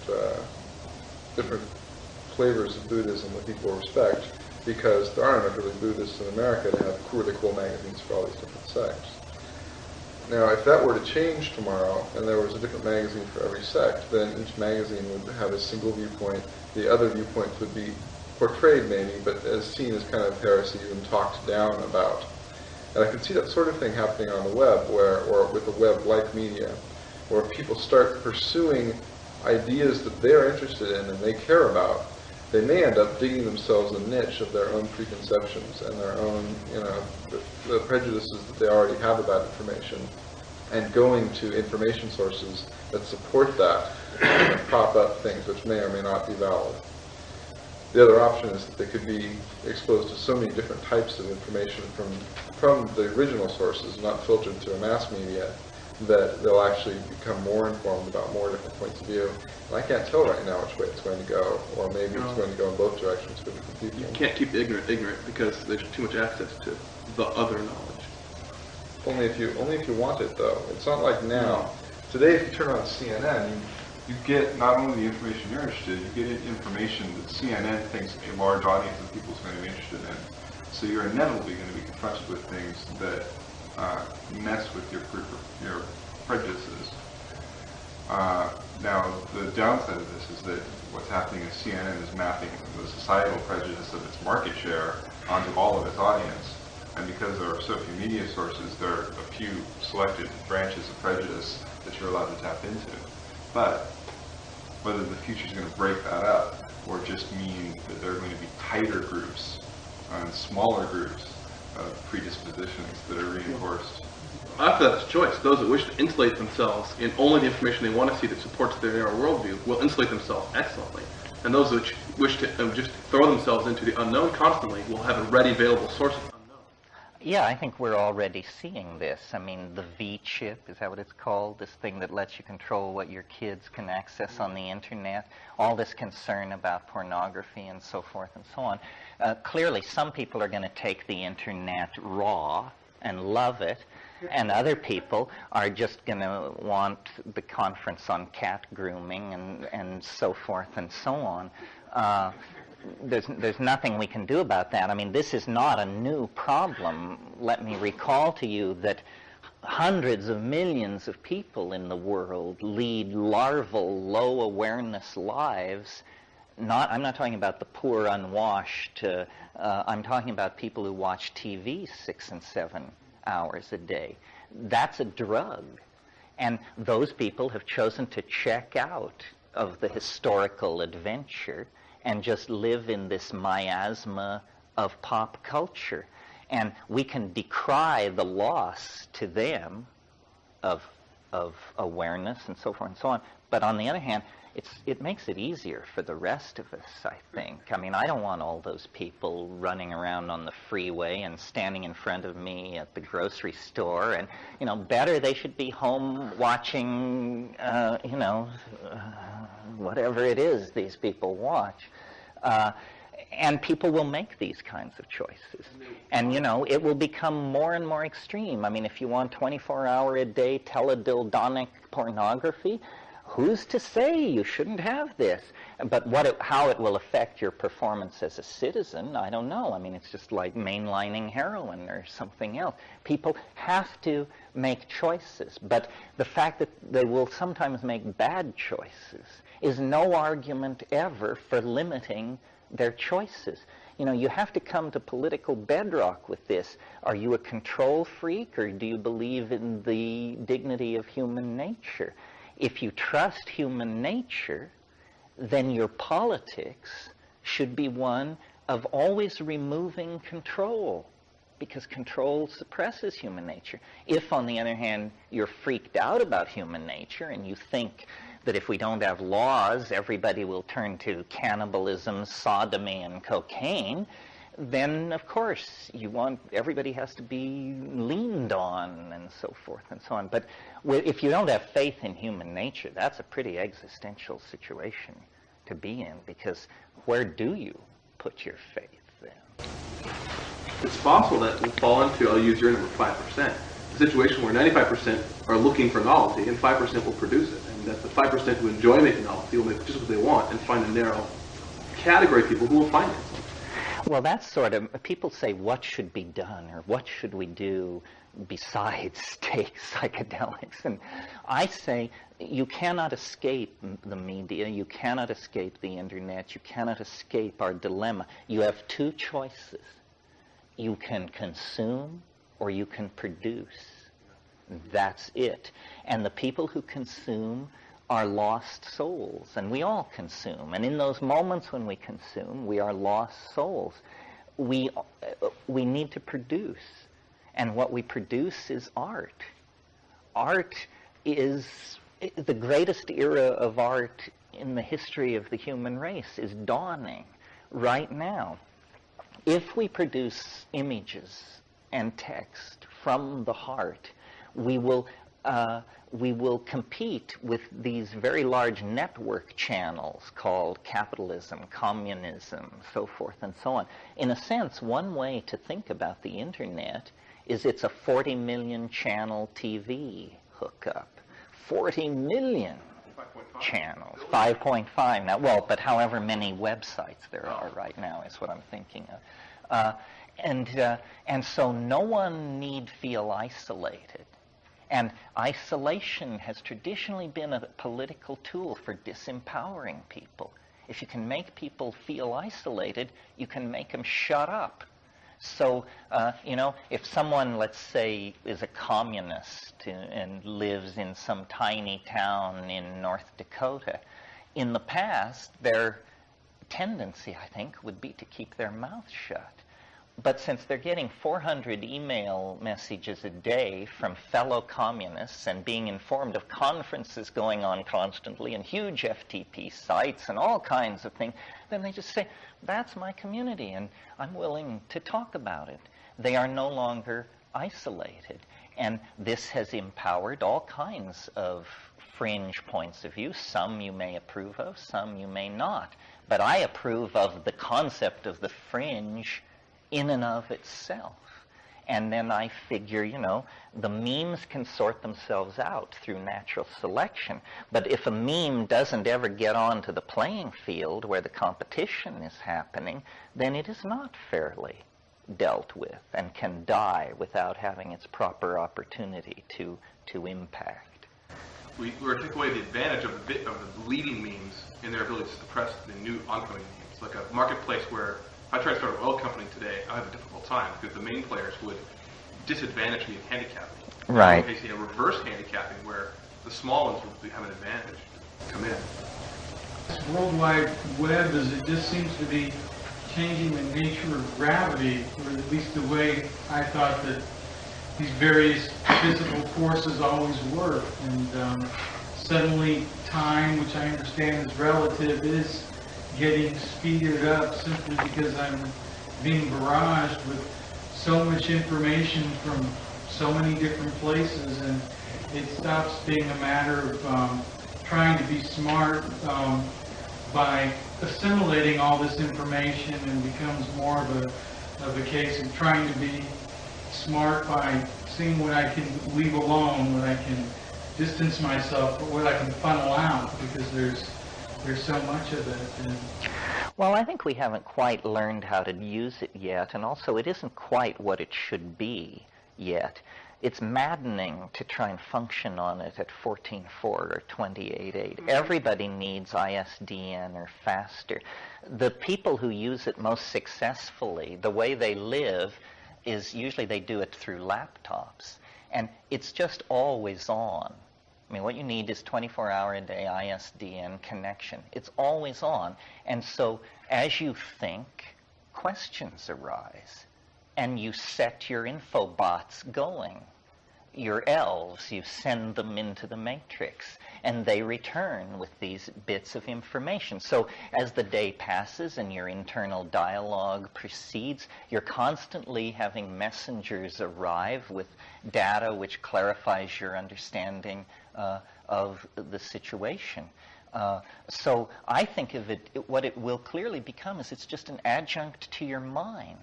flavors of Buddhism that people respect, because there aren't enough really Buddhists in America to have really cool magazines for all these different sects. Now, if that were to change tomorrow, and there was a different magazine for every sect, then each magazine would have a single viewpoint. The other viewpoints would be portrayed maybe, but as seen as kind of heresy and talked down about. And I can see that sort of thing happening on the web, or with the web-like media, where people start pursuing ideas that they're interested in and they care about. They may end up digging themselves a niche of their own preconceptions and their own, the prejudices that they already have about information, and going to information sources that support that and prop up things which may or may not be valid. The other option is that they could be exposed to so many different types of information from the original sources, not filtered through a mass media, that they'll actually become more informed about more different points of view. And I can't tell right now which way it's going to go, or maybe it's going to go in both directions for different people. You can't keep the ignorant because there's too much access to the other knowledge. Only if you want it, though. It's not like now. Today, if you turn on CNN, you get not only the information you're interested in, you get information that CNN thinks a large audience of people is going to be interested in. So you're inevitably going to be confronted with things that mess with your prejudices. Now, the downside of this is that what's happening is CNN is mapping the societal prejudice of its market share onto all of its audience. And because there are so few media sources, there are a few selected branches of prejudice that you're allowed to tap into. But whether the future is going to break that up or just mean that there are going to be tighter groups and smaller groups of predispositions that are reinforced. after that's a choice. Those that wish to insulate themselves in only the information they want to see that supports their narrow worldview will insulate themselves excellently. And those that wish to just throw themselves into the unknown constantly will have a ready available source of unknown. Yeah, I think we're already seeing this. I mean, the V chip, is that what it's called? This thing that lets you control what your kids can access on the internet. All this concern about pornography and so forth and so on. Clearly, some people are going to take the internet raw and love it, and other people are just going to want the conference on cat grooming and so forth and so on. There's nothing we can do about that. I mean, this is not a new problem. Let me recall to you that hundreds of millions of people in the world lead larval, low-awareness lives. I'm not talking about the poor, unwashed. I'm talking about people who watch TV 6 and 7 hours a day. That's a drug. And those people have chosen to check out of the historical adventure and just live in this miasma of pop culture. And we can decry the loss to them of awareness and so forth and so on. But on the other hand, it makes it easier for the rest of us, I think. I mean, I don't want all those people running around on the freeway and standing in front of me at the grocery store. And, better they should be home watching, whatever it is these people watch. And people will make these kinds of choices. And, it will become more and more extreme. I mean, if you want 24-hour-a-day teledildonic pornography, who's to say you shouldn't have this? But how it will affect your performance as a citizen, I don't know. I mean, it's just like mainlining heroin or something else. People have to make choices. But the fact that they will sometimes make bad choices is no argument ever for limiting their choices. You have to come to political bedrock with this. Are you a control freak, or do you believe in the dignity of human nature? If you trust human nature, then your politics should be one of always removing control, because control suppresses human nature. If, on the other hand, you're freaked out about human nature and you think that if we don't have laws, everybody will turn to cannibalism, sodomy, and cocaine, then, of course, everybody has to be leaned on and so forth and so on. But if you don't have faith in human nature, that's a pretty existential situation to be in, because where do you put your faith then? It's possible that we'll fall into, I'll use your number, 5%, a situation where 95% are looking for novelty and 5% will produce it. And that the 5% who enjoy making novelty will make just what they want and find a narrow category of people who will find it. Well, that's sort of, people say, what should be done, or what should we do besides take psychedelics? And I say, you cannot escape the media, you cannot escape the internet, you cannot escape our dilemma. You have two choices. You can consume or you can produce. That's it. And the people who consume are lost souls, and we all consume. And in those moments when we consume, we are lost souls. We need to produce, and what we produce is art. Art is the greatest era of art in the history of the human race is dawning right now. If we produce images and text from the heart, we will compete with these very large network channels called capitalism, communism, so forth and so on. In a sense, one way to think about the internet is it's a 40 million channel TV hookup. 40 million channels, 5.5 now. Well, but however many websites there are right now is what I'm thinking of. And so no one need feel isolated. And isolation has traditionally been a political tool for disempowering people. If you can make people feel isolated, you can make them shut up. So, if someone, let's say, is a communist and lives in some tiny town in North Dakota, in the past, their tendency, I think, would be to keep their mouth shut. But since they're getting 400 email messages a day from fellow communists and being informed of conferences going on constantly and huge FTP sites and all kinds of things, then they just say, that's my community and I'm willing to talk about it. They are no longer isolated. And this has empowered all kinds of fringe points of view. Some you may approve of, some you may not. But I approve of the concept of the fringe in and of itself. And then I figure, you know, the memes can sort themselves out through natural selection. But if a meme doesn't ever get onto the playing field where the competition is happening, then it is not fairly dealt with and can die without having its proper opportunity to impact. We take away the advantage of the leading memes in their ability to suppress the new oncoming memes. Like a marketplace where if I try to start an oil company today, I have a difficult time because the main players would disadvantage me and handicap me. Right. So basically a reverse handicapping where the small ones would have an advantage. Come in. This World Wide Web, it just seems to be changing the nature of gravity, or at least the way I thought that these various physical forces always work. And suddenly time, which I understand is relative, is getting speeded up simply because I'm being barraged with so much information from so many different places, and it stops being a matter of trying to be smart by assimilating all this information, and becomes more of a case of trying to be smart by seeing what I can leave alone, what I can distance myself, but what I can funnel out, because there's so much of it. And well, I think we haven't quite learned how to use it yet, and also it isn't quite what it should be yet. It's maddening to try and function on it at 14.4 or 28.8. Everybody needs ISDN or faster. The people who use it most successfully, the way they live, is usually they do it through laptops. And it's just always on. I mean, what you need is 24-hour-a-day ISDN connection. It's always on. And so as you think, questions arise. And you set your infobots going. Your elves, you send them into the matrix. And they return with these bits of information. So as the day passes and your internal dialogue proceeds, you're constantly having messengers arrive with data which clarifies your understanding of the situation. So I think of it, what it will clearly become is it's just an adjunct to your mind.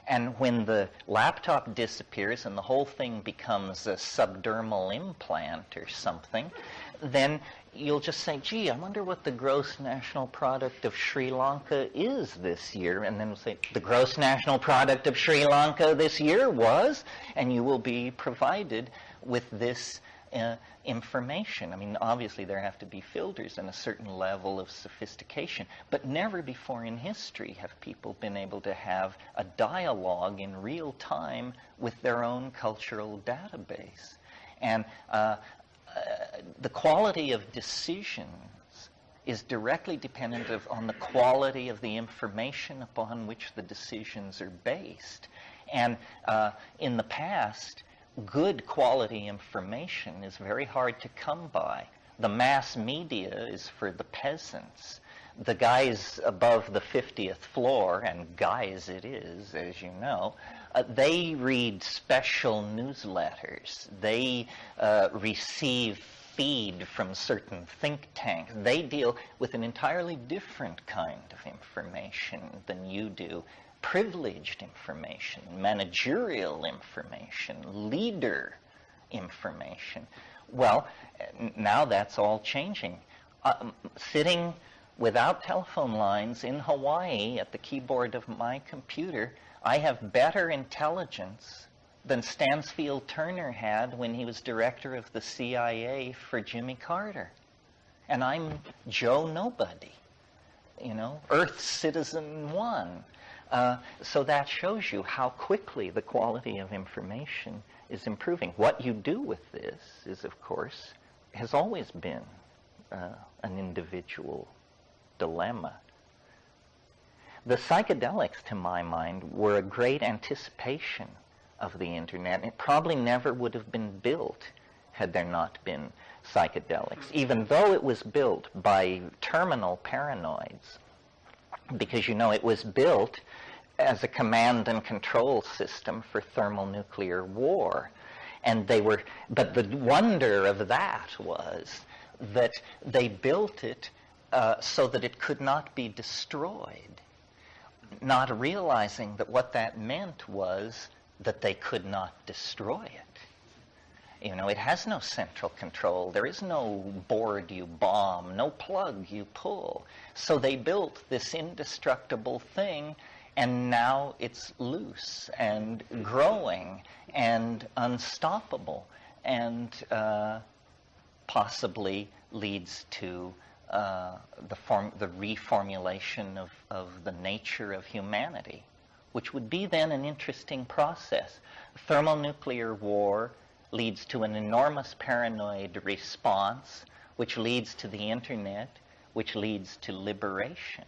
And when the laptop disappears and the whole thing becomes a subdermal implant or something, then you'll just say, gee, I wonder what the gross national product of Sri Lanka is this year. And then we'll say, the gross national product of Sri Lanka this year was, and you will be provided with this information. I mean, obviously there have to be filters and a certain level of sophistication, but never before in history have people been able to have a dialogue in real time with their own cultural database. And the quality of decisions is directly dependent on the quality of the information upon which the decisions are based. And in the past, good quality information is very hard to come by. The mass media is for the peasants. The guys above the 50th floor, and guys it is, as you know, they read special newsletters. They receive feed from certain think tanks. They deal with an entirely different kind of information than you do. Privileged information, managerial information, leader information. Well, now that's all changing. Sitting without telephone lines in Hawaii at the keyboard of my computer, I have better intelligence than Stansfield Turner had when he was director of the CIA for Jimmy Carter. And I'm Joe Nobody, you know, Earth Citizen 1. So that shows you how quickly the quality of information is improving. What you do with this is, of course, has always been an individual dilemma. The psychedelics, to my mind, were a great anticipation of the internet. It probably never would have been built had there not been psychedelics, even though it was built by terminal paranoids, because, you know, it was built as a command and control system for thermonuclear war. And but the wonder of that was that they built it so that it could not be destroyed, not realizing that what that meant was that they could not destroy it. You know, it has no central control. There is no board you bomb, no plug you pull. So they built this indestructible thing, and now it's loose and growing and unstoppable, and possibly leads to the reformulation of the nature of humanity, which would be then an interesting process. Thermonuclear war leads to an enormous paranoid response, which leads to the internet, which leads to liberation.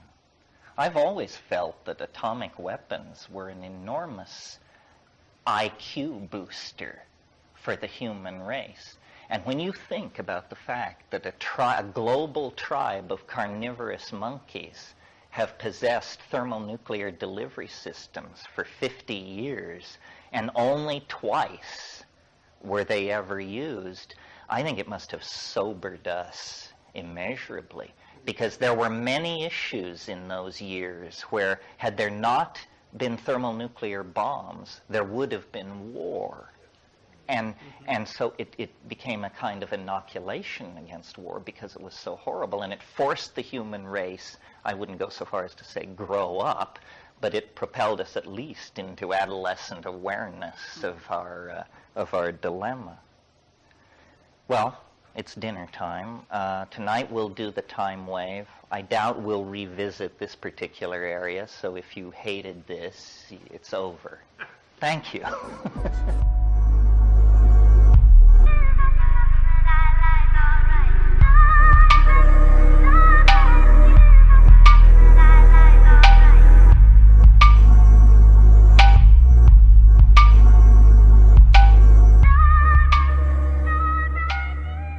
I've always felt that atomic weapons were an enormous IQ booster for the human race. And when you think about the fact that a global tribe of carnivorous monkeys have possessed thermonuclear delivery systems for 50 years, and only twice were they ever used, I think it must have sobered us immeasurably, because there were many issues in those years where, had there not been thermonuclear bombs, there would have been war. And so it became a kind of inoculation against war because it was so horrible, and it forced the human race, I wouldn't go so far as to say grow up, but it propelled us at least into adolescent awareness of our dilemma. Well, it's dinner time. Tonight we'll do the time wave. I doubt we'll revisit this particular area, so if you hated this, it's over. Thank you.